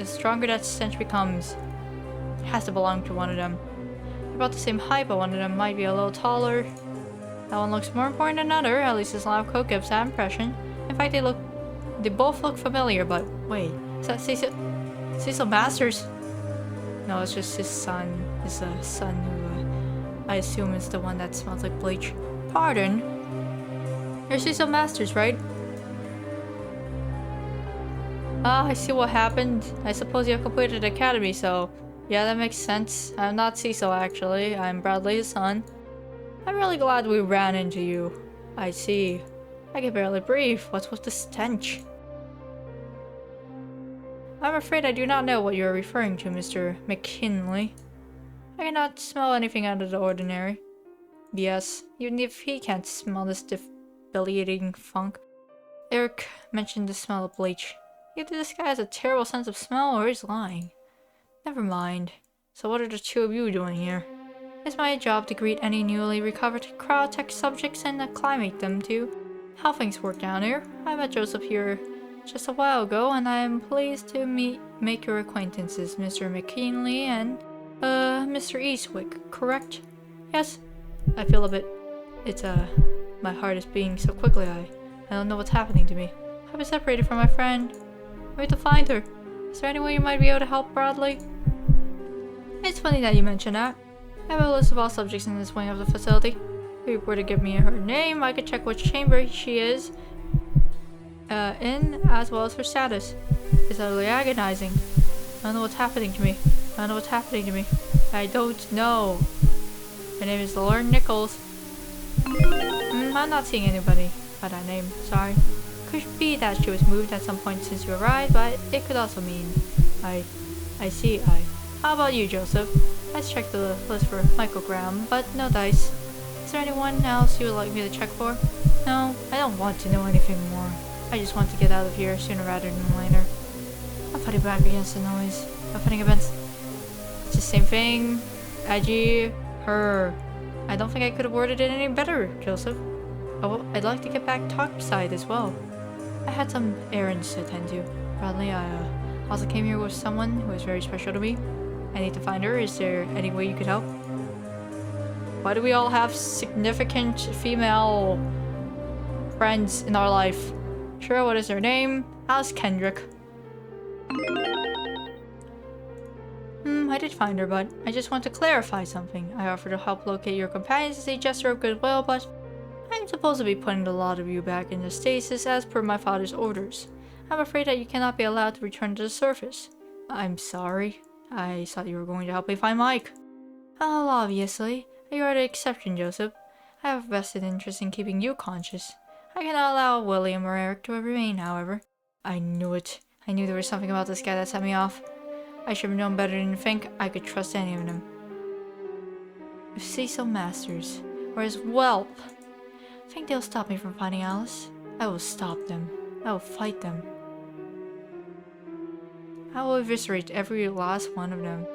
stronger that stench becomes. It has to belong to one of them. They're about the same height, but one of them might be a little taller. That one looks more important than another, at least his lab coat gives that impression. In fact, they both look familiar, but wait, is that Cecil Masters? No, it's just his son. His son I assume it's the one that smells like bleach. Pardon? You're Cecil Masters, right? Ah, I see what happened. I suppose you have completed the academy, so... Yeah, that makes sense. I'm not Cecil, actually. I'm Bradley's son. I'm really glad we ran into you. I see. I can barely breathe. What's with the stench? I'm afraid I do not know what you're referring to, Mr. McKinley. I cannot smell anything out of the ordinary. Yes, even if he can't smell this debilitating funk. Eric mentioned the smell of bleach. Either this guy has a terrible sense of smell or he's lying. Never mind. So what are the two of you doing here? It's my job to greet any newly recovered cryotech subjects and acclimate them to how things work down here. I met Joseph here just a while ago, and I am pleased to make your acquaintances, Mr. McKinley and, Mr. Eastwick, correct? Yes? I feel a bit... my heart is beating so quickly, I don't know what's happening to me. I've been separated from my friend. I need to find her. Is there any way you might be able to help, Bradley? It's funny that you mention that. I have a list of all subjects in this wing of the facility. If you were to give me her name, I could check which chamber she is in, as well as her status. It's utterly agonizing. I don't know what's happening to me. I don't know what's happening to me. I don't know. My name is Lauren Nichols. I'm not seeing anybody by that name, sorry. Could be that she was moved at some point since you arrived, but it could also mean... I see. How about you, Joseph? Let's check the list for Michael Graham, but no dice. Is there anyone else you would like me to check for? No, I don't want to know anything more. I just want to get out of here sooner rather than later. I'm fighting back against the noise. I'm fighting against... It's the same thing. Edgy. Her. I don't think I could have worded it any better, Joseph. Oh, I'd like to get back topside as well. I had some errands to attend to. Bradley, I also came here with someone who is very special to me. I need to find her. Is there any way you could help? Why do we all have significant female friends in our life? Sure, what is her name? Alice Kendrick. I did find her, but I just want to clarify something. I offer to help locate your companions as a gesture of goodwill, but I'm supposed to be putting a lot of you back into stasis as per my father's orders. I'm afraid that you cannot be allowed to return to the surface. I'm sorry. I thought you were going to help me find Mike. Oh, obviously. You are the exception, Joseph. I have a vested interest in keeping you conscious. I cannot allow William or Eric to remain, however. I knew it. I knew there was something about this guy that set me off. I should have known better than to think I could trust any of them. If Cecil Masters, or his whelp, think they'll stop me from finding Alice? I will stop them. I will fight them. I will eviscerate every last one of them.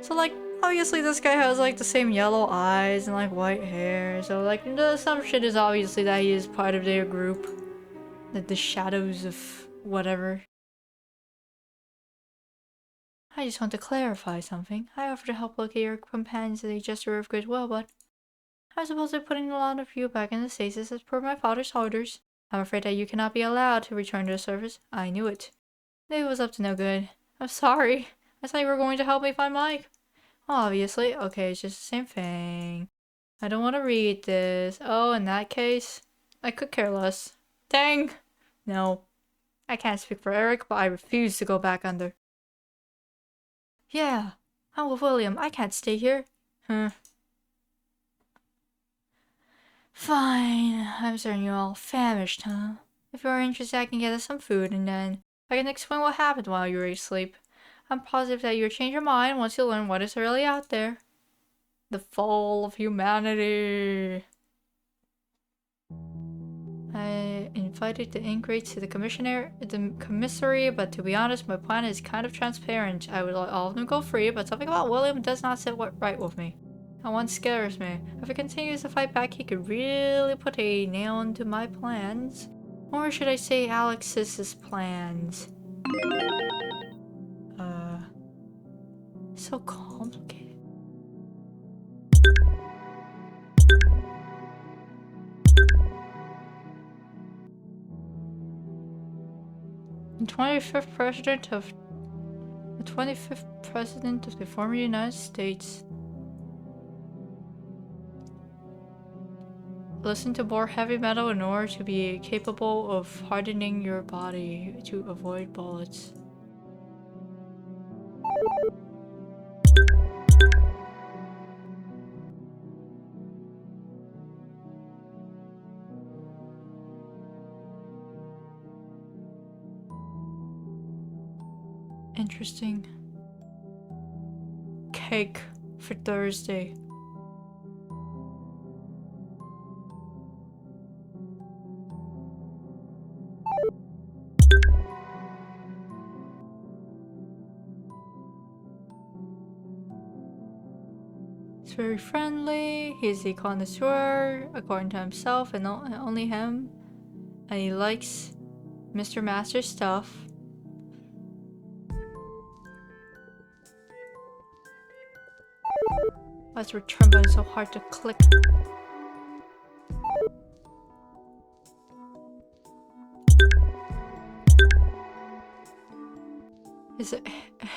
So, like, obviously this guy has, like, the same yellow eyes and, like, white hair. So, like, the assumption is obviously that he is part of their group. The shadows of whatever. I just want to clarify something. I offer to help locate your companions as a gesture of goodwill, but I'm supposed to be putting a lot of you back in the stasis as per my father's orders. I'm afraid that you cannot be allowed to return to the surface. I knew it. It was up to no good. I'm sorry. I thought you were going to help me find Mike. Obviously. Okay, it's just the same thing. I don't want to read this. Oh, in that case, I could care less. Dang! No. I can't speak for Eric, but I refuse to go back under. Yeah, I'm with William. I can't stay here. Fine. I'm certain you're all famished, huh? If you're interested, I can get us some food, and then I can explain what happened while you were asleep. I'm positive that you'll change your mind once you learn what is really out there. The fall of humanity. I invited the ingrates to the commissary, but to be honest, my plan is kind of transparent. I would let all of them go free, but something about William does not sit right with me. And one scares me. If he continues to fight back, he could really put a nail into my plans. Or should I say Alex's plans? So complicated. The 25th president of the former United States. Listen to more heavy metal in order to be capable of hardening your body to avoid bullets. Interesting. Cake for Thursday. He's very friendly. He's a connoisseur, according to himself and only him. And he likes Mr. Master's stuff. Why is the return button so hard to click? Is it?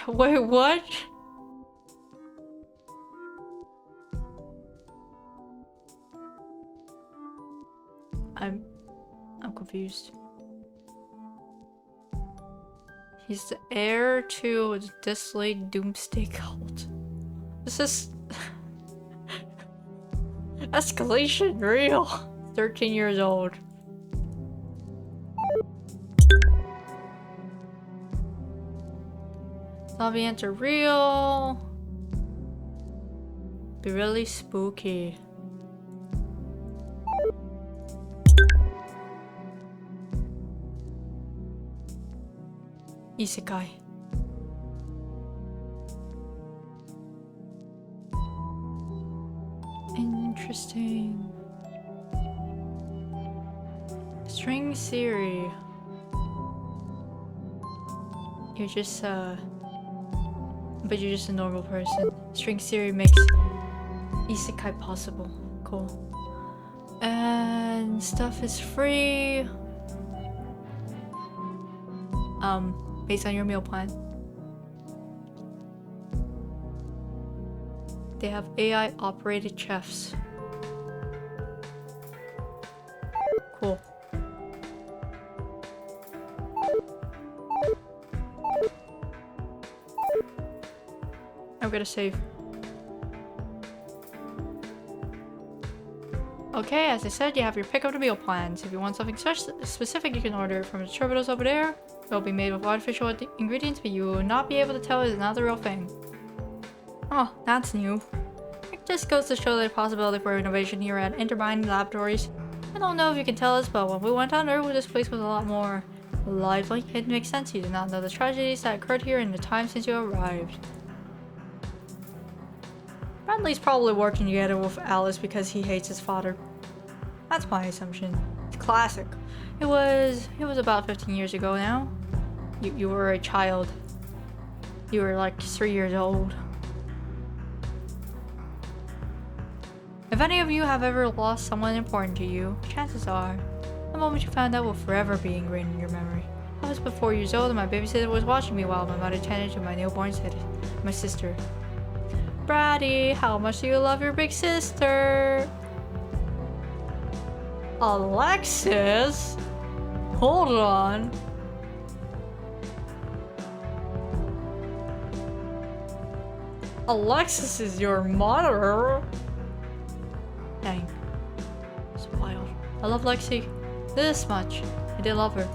Wait, what? I'm confused. He's the heir to the dislayed doomsday cult. This is escalation real. 13 years old. Zombie ants are real. Be really spooky. Isekai. Interesting. String theory. You're just but you're just a normal person. String theory makes isekai possible. Cool. And stuff is free. Based on your meal plan. They have AI operated chefs. Cool. I'm gonna save. Okay, as I said, you have your pick of the meal plans. If you want something specific, you can order it from the terminals over there. It will be made with artificial ingredients, but you will not be able to tell it's not the real thing. Oh, that's new. It just goes to show the possibility for innovation here at Intermine Laboratories. I don't know if you can tell us, but when we went under, this place was a lot more lively. It makes sense. You do not know the tragedies that occurred here in the time since you arrived. Bradley's probably working together with Alice because he hates his father. That's my assumption. It's classic. It was about 15 years ago now. You were a child. You were like 3 years old. If any of you have ever lost someone important to you, chances are the moment you found out will forever be ingrained in your memory. I was but 4 years old and my babysitter was watching me while my mother tended to my newborn my sister. Brady, how much do you love your big sister? Alexis? Hold on. Alexis is your mother? Dang. It's wild. I love Lexi this much. I did love her.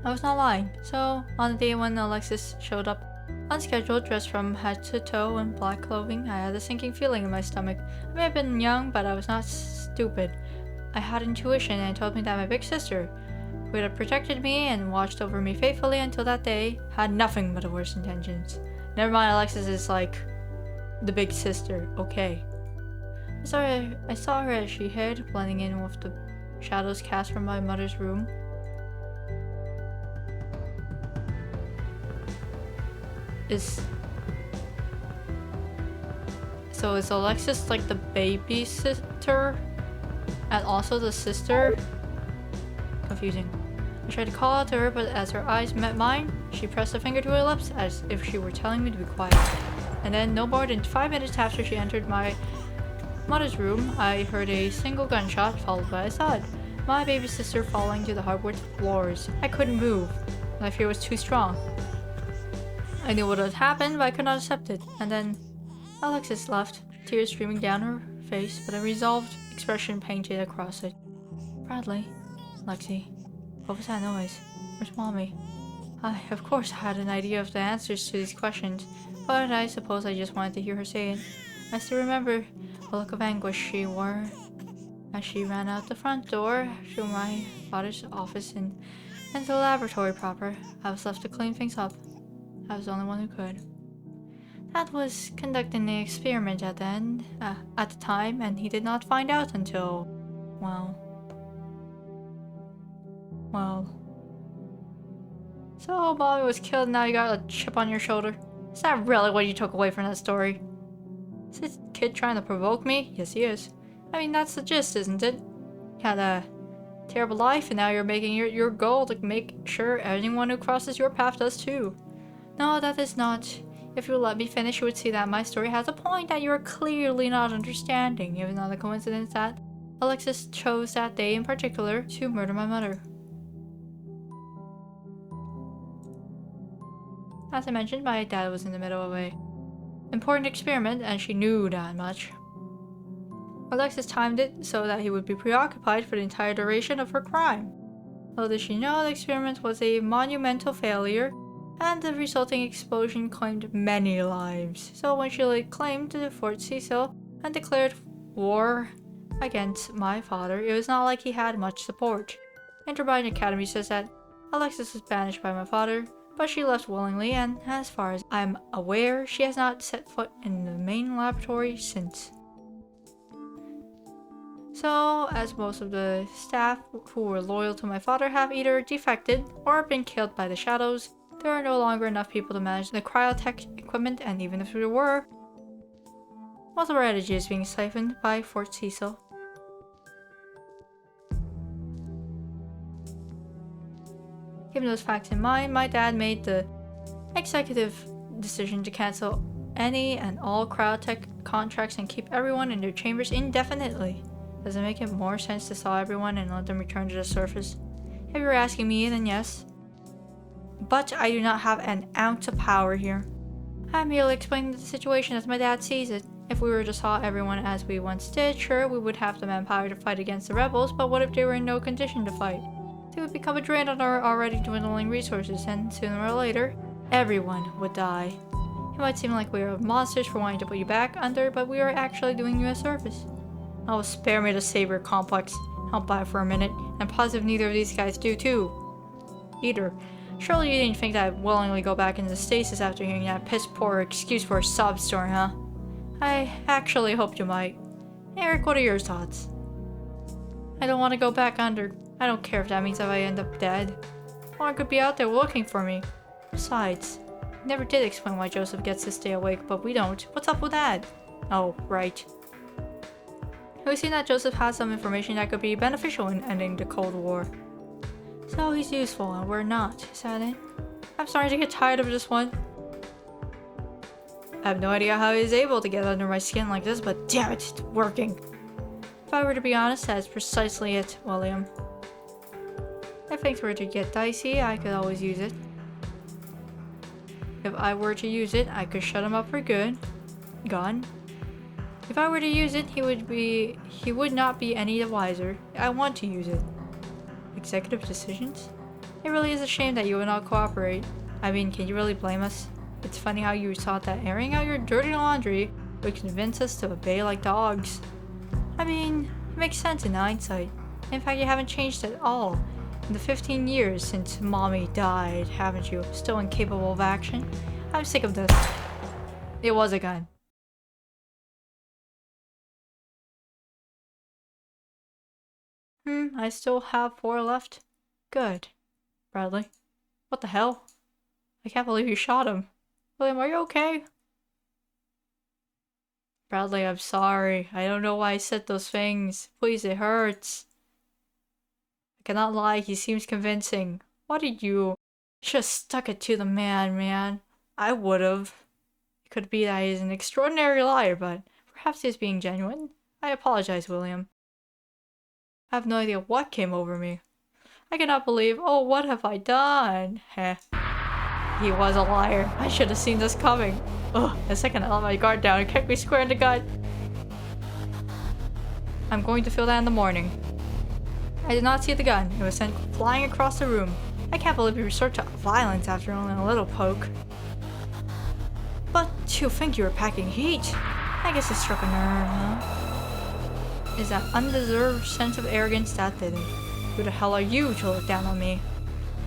I was not lying. So, on the day when Alexis showed up, unscheduled, dressed from head to toe in black clothing, I had a sinking feeling in my stomach. I may have been young, but I was not stupid. I had intuition and it told me that my big sister, who had protected me and watched over me faithfully until that day, had nothing but the worst intentions. Never mind, Alexis is like the big sister, okay. I saw her as she hid, blending in with the shadows cast from my mother's room. So is Alexis like the babysitter and also the sister? Confusing. I tried to call out to her, but as her eyes met mine, she pressed a finger to her lips as if she were telling me to be quiet. And then, no more than 5 minutes after she entered my Mother's room, I heard a single gunshot followed by a thud. My baby sister falling to the hardwood floors. I couldn't move. My fear was too strong. I knew what had happened, but I could not accept it. And then Alexis left, tears streaming down her face, but a resolved expression painted across it. Bradley. Lexi. What was that noise? Where's Mommy? Of course, I had an idea of the answers to these questions, but I suppose I just wanted to hear her say it. I still remember the look of anguish she wore as she ran out the front door, through my father's office and the laboratory proper. I was left to clean things up. I was the only one who could. Dad was conducting the experiment at the time, and he did not find out until, well. So Mommy was killed and now you got a chip on your shoulder? Is that really what you took away from that story? Is this kid trying to provoke me? Yes, he is. I mean, that's the gist, isn't it? You had a terrible life and now you're making your goal to make sure anyone who crosses your path does too. No, that is not. If you let me finish, you would see that my story has a point that you are clearly not understanding. It was not a coincidence that Alexis chose that day in particular to murder my mother. As I mentioned, my dad was in the middle of an important experiment and she knew that much. Alexis timed it so that he would be preoccupied for the entire duration of her crime. Little did she know the experiment was a monumental failure and the resulting explosion claimed many lives. So when she laid claim to Fort Cecil and declared war against my father, it was not like he had much support. Intermine Academy says that Alexis was banished by my father, but she left willingly, and as far as I'm aware, she has not set foot in the main laboratory since. So, as most of the staff who were loyal to my father have either defected or been killed by the shadows, there are no longer enough people to manage the cryotech equipment, and even if there were, most of our energy is being siphoned by Fort Cecil. Given those facts in mind, my dad made the executive decision to cancel any and all cryotech contracts and keep everyone in their chambers indefinitely. Does it make it more sense to thaw everyone and let them return to the surface? If you're asking me, then yes. But I do not have an ounce of power here. I'm merely explaining the situation as my dad sees it. If we were to thaw everyone as we once did, sure, we would have the manpower to fight against the rebels, but what if they were in no condition to fight? They would become a drain on our already dwindling resources, and sooner or later, everyone would die. It might seem like we are monsters for wanting to put you back under, but we are actually doing you a service. Oh, spare me the saber complex. I'll buy it for a minute. I'm positive neither of these guys do too. Either. Surely you didn't think that I'd willingly go back into stasis after hearing that piss-poor excuse for a sob story, huh? I actually hoped you might. Eric, what are your thoughts? I don't want to go back under. I don't care if that means that I end up dead. Or I could be out there looking for me. Besides, I never did explain why Joseph gets to stay awake, but we don't. What's up with that? Oh, right. We've seen that Joseph has some information that could be beneficial in ending the Cold War. So he's useful and we're not, is that it? I'm starting to get tired of this one. I have no idea how he's able to get under my skin like this, but damn it, it's working. If I were to be honest, that's precisely it, William. If things were to get dicey, I could always use it. If I were to use it, I could shut him up for good. Gone. If I were to use it, he would not be any the wiser. I want to use it. Executive decisions? It really is a shame that you would not cooperate. I mean, can you really blame us? It's funny how you thought that airing out your dirty laundry would convince us to obey like dogs. I mean, it makes sense in hindsight. In fact, you haven't changed at all. In the 15 years since Mommy died, haven't you? Still incapable of action? I'm sick of this. It was a gun. I still have 4 left. Good. Bradley. What the hell? I can't believe you shot him. William, are you okay? Bradley, I'm sorry. I don't know why I said those things. Please, it hurts. I cannot lie, he seems convincing. Why did you? Just stuck it to the man. I would've. It could be that he's an extraordinary liar, but perhaps he's being genuine. I apologize, William. I have no idea what came over me. I cannot believe. Oh, what have I done? Heh. He was a liar. I should have seen this coming. Ugh, the second I let my guard down, it kicked me square in the gut. I'm going to feel that in the morning. I did not see the gun. It was sent flying across the room. I can't believe you resort to violence after only a little poke. But to think you were packing heat. I guess it struck a nerve, huh? Is that undeserved sense of arrogance that did it? Who the hell are you to look down on me?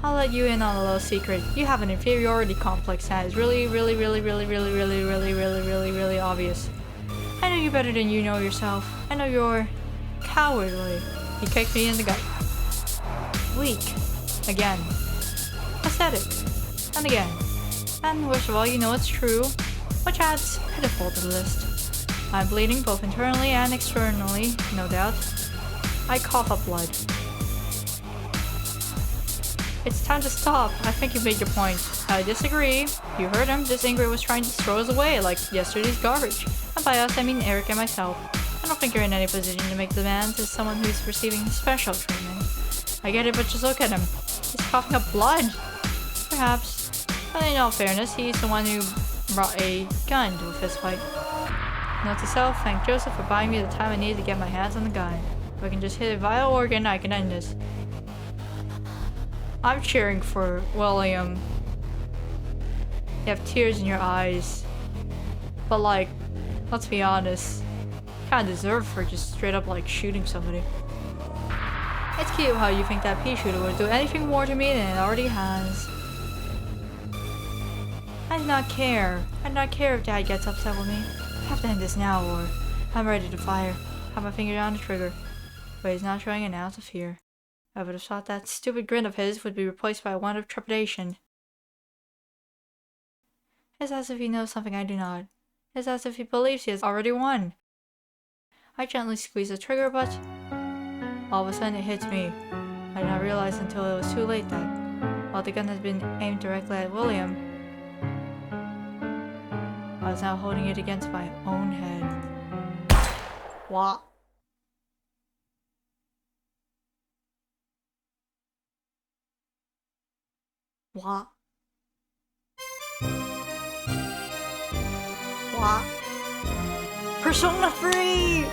I'll let you in on a little secret. You have an inferiority complex that is really obvious. I know you better than you know yourself. I know you're cowardly. He kicked me in the gut. Weak. Again. Pathetic. And again. And worst of all, you know it's true, which adds pitiful to the list. I'm bleeding both internally and externally, no doubt. I cough up blood. It's time to stop. I think you made your point. I disagree. You heard him. This Ingrid was trying to throw us away like yesterday's garbage. And by us, I mean Eric and myself. I don't think you're in any position to make demands as someone who's receiving special treatment. I get it, but just look at him. He's coughing up blood. Perhaps. But in all fairness, he's the one who brought a gun to a fistfight. Note to self, thank Joseph for buying me the time I needed to get my hands on the gun. If I can just hit a vital organ, I can end this. I'm cheering for William. You have tears in your eyes. But like, let's be honest. Kinda deserve for just straight up like shooting somebody. It's cute how you think that pea shooter would do anything more to me than it already has. I do not care. I do not care if Dad gets upset with me. I have to end this now or I'm ready to fire. Have my finger on the trigger. But he's not showing an ounce of fear. I would have thought that stupid grin of his would be replaced by one of trepidation. It's as if he knows something I do not. It's as if he believes he has already won. I gently squeeze the trigger, but all of a sudden it hits me. I did not realize until it was too late that, while the gun has been aimed directly at William, I was now holding it against my own head. What? What? What? Persona 3!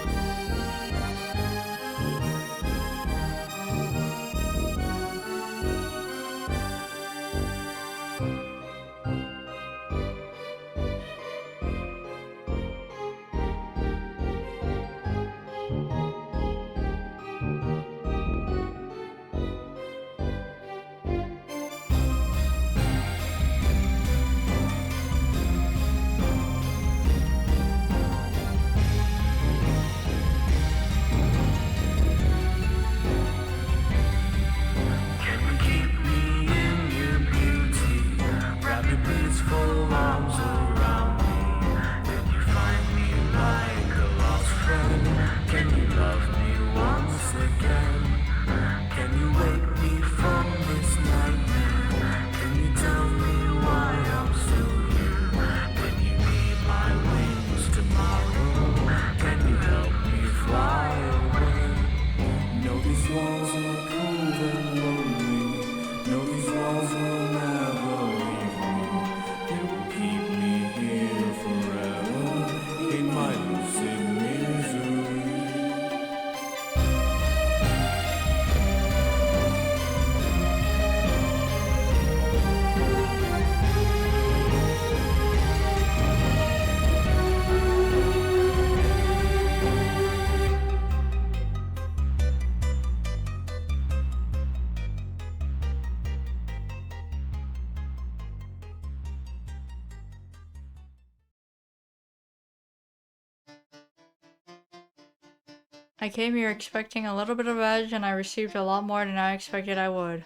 I came here expecting a little bit of edge and I received a lot more than I expected I would.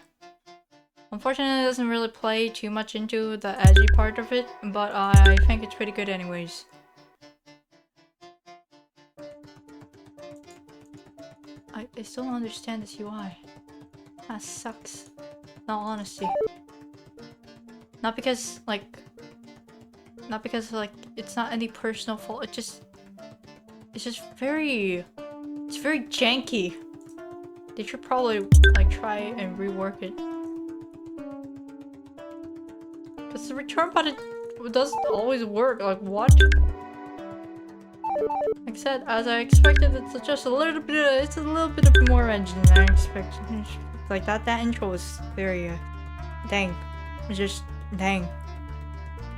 Unfortunately, it doesn't really play too much into the edgy part of it, but I think it's pretty good anyways. I still don't understand this UI. That sucks. In all honesty. Not because, like, it's not any personal fault, it's It's just very... It's very janky. They should probably, like, try and rework it. Because the return button doesn't always work. Like, what? Like I said, as I expected, it's just a little bit. It's a little bit of more engine than I expected. Like that intro was very dang. It's just dang.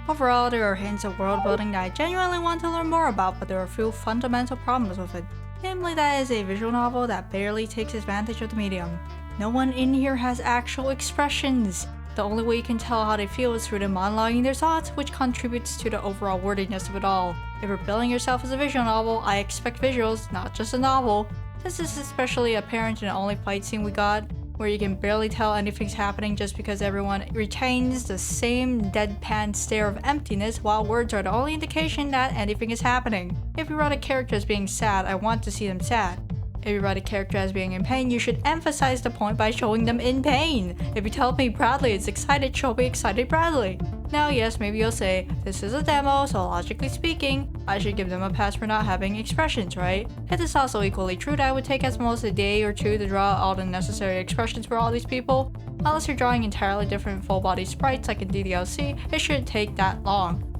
Overall, there are hints of world building that I genuinely want to learn more about, but there are a few fundamental problems with it. Namely, that it is a visual novel that barely takes advantage of the medium. No one in here has actual expressions. The only way you can tell how they feel is through them monologuing their thoughts, which contributes to the overall wordiness of it all. If you're billing yourself as a visual novel, I expect visuals, not just a novel. This is especially apparent in the only fight scene we got, where you can barely tell anything's happening just because everyone retains the same deadpan stare of emptiness, while words are the only indication that anything is happening. If you write a character as being sad, I want to see them sad. If you write a character as being in pain, you should emphasize the point by showing them in pain. If you tell me Bradley is excited, show me excited Bradley. Now yes, maybe you'll say, this is a demo, so logically speaking, I should give them a pass for not having expressions, right? It is also equally true that it would take us almost a day or two to draw all the necessary expressions for all these people. Unless you're drawing entirely different full-body sprites like in DDLC, it shouldn't take that long.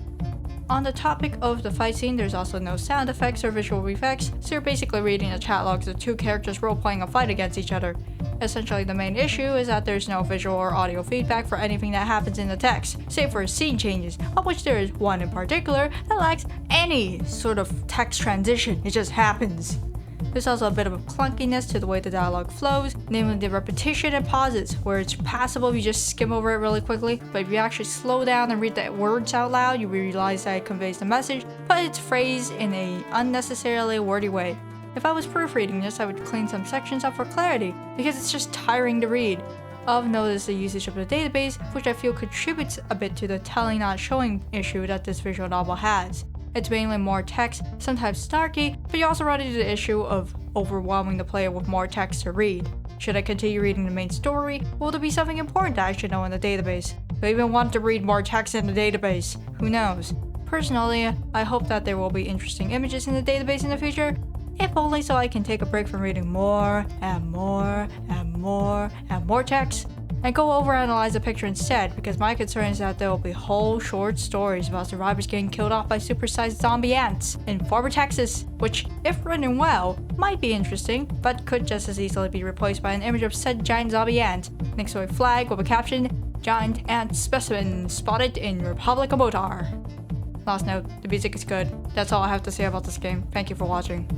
On the topic of the fight scene, there's also no sound effects or visual effects, so you're basically reading the chat logs of two characters role-playing a fight against each other. Essentially, the main issue is that there's no visual or audio feedback for anything that happens in the text, save for scene changes, of which there is one in particular that lacks any sort of text transition. It just happens. There's also a bit of a clunkiness to the way the dialogue flows, namely the repetition and pauses, where it's passable if you just skim over it really quickly, but if you actually slow down and read the words out loud, you realize that it conveys the message, but it's phrased in an unnecessarily wordy way. If I was proofreading this, I would clean some sections up for clarity, because it's just tiring to read. Of note is the usage of the database, which I feel contributes a bit to the telling not showing issue that this visual novel has. It's mainly more text, sometimes snarky, but you also run into the issue of overwhelming the player with more text to read. Should I continue reading the main story? Will there be something important that I should know in the database? Do I even want to read more text in the database? Who knows? Personally, I hope that there will be interesting images in the database in the future, if only so I can take a break from reading more and more and more and more text, and go overanalyze the picture instead, because my concern is that there will be whole short stories about survivors getting killed off by supersized zombie ants in Farber, Texas, which, if written well, might be interesting, but could just as easily be replaced by an image of said giant zombie ant, next to a flag with a caption, "Giant ant specimen spotted in Republic of Motar." Last note, the music is good. That's all I have to say about this game. Thank you for watching.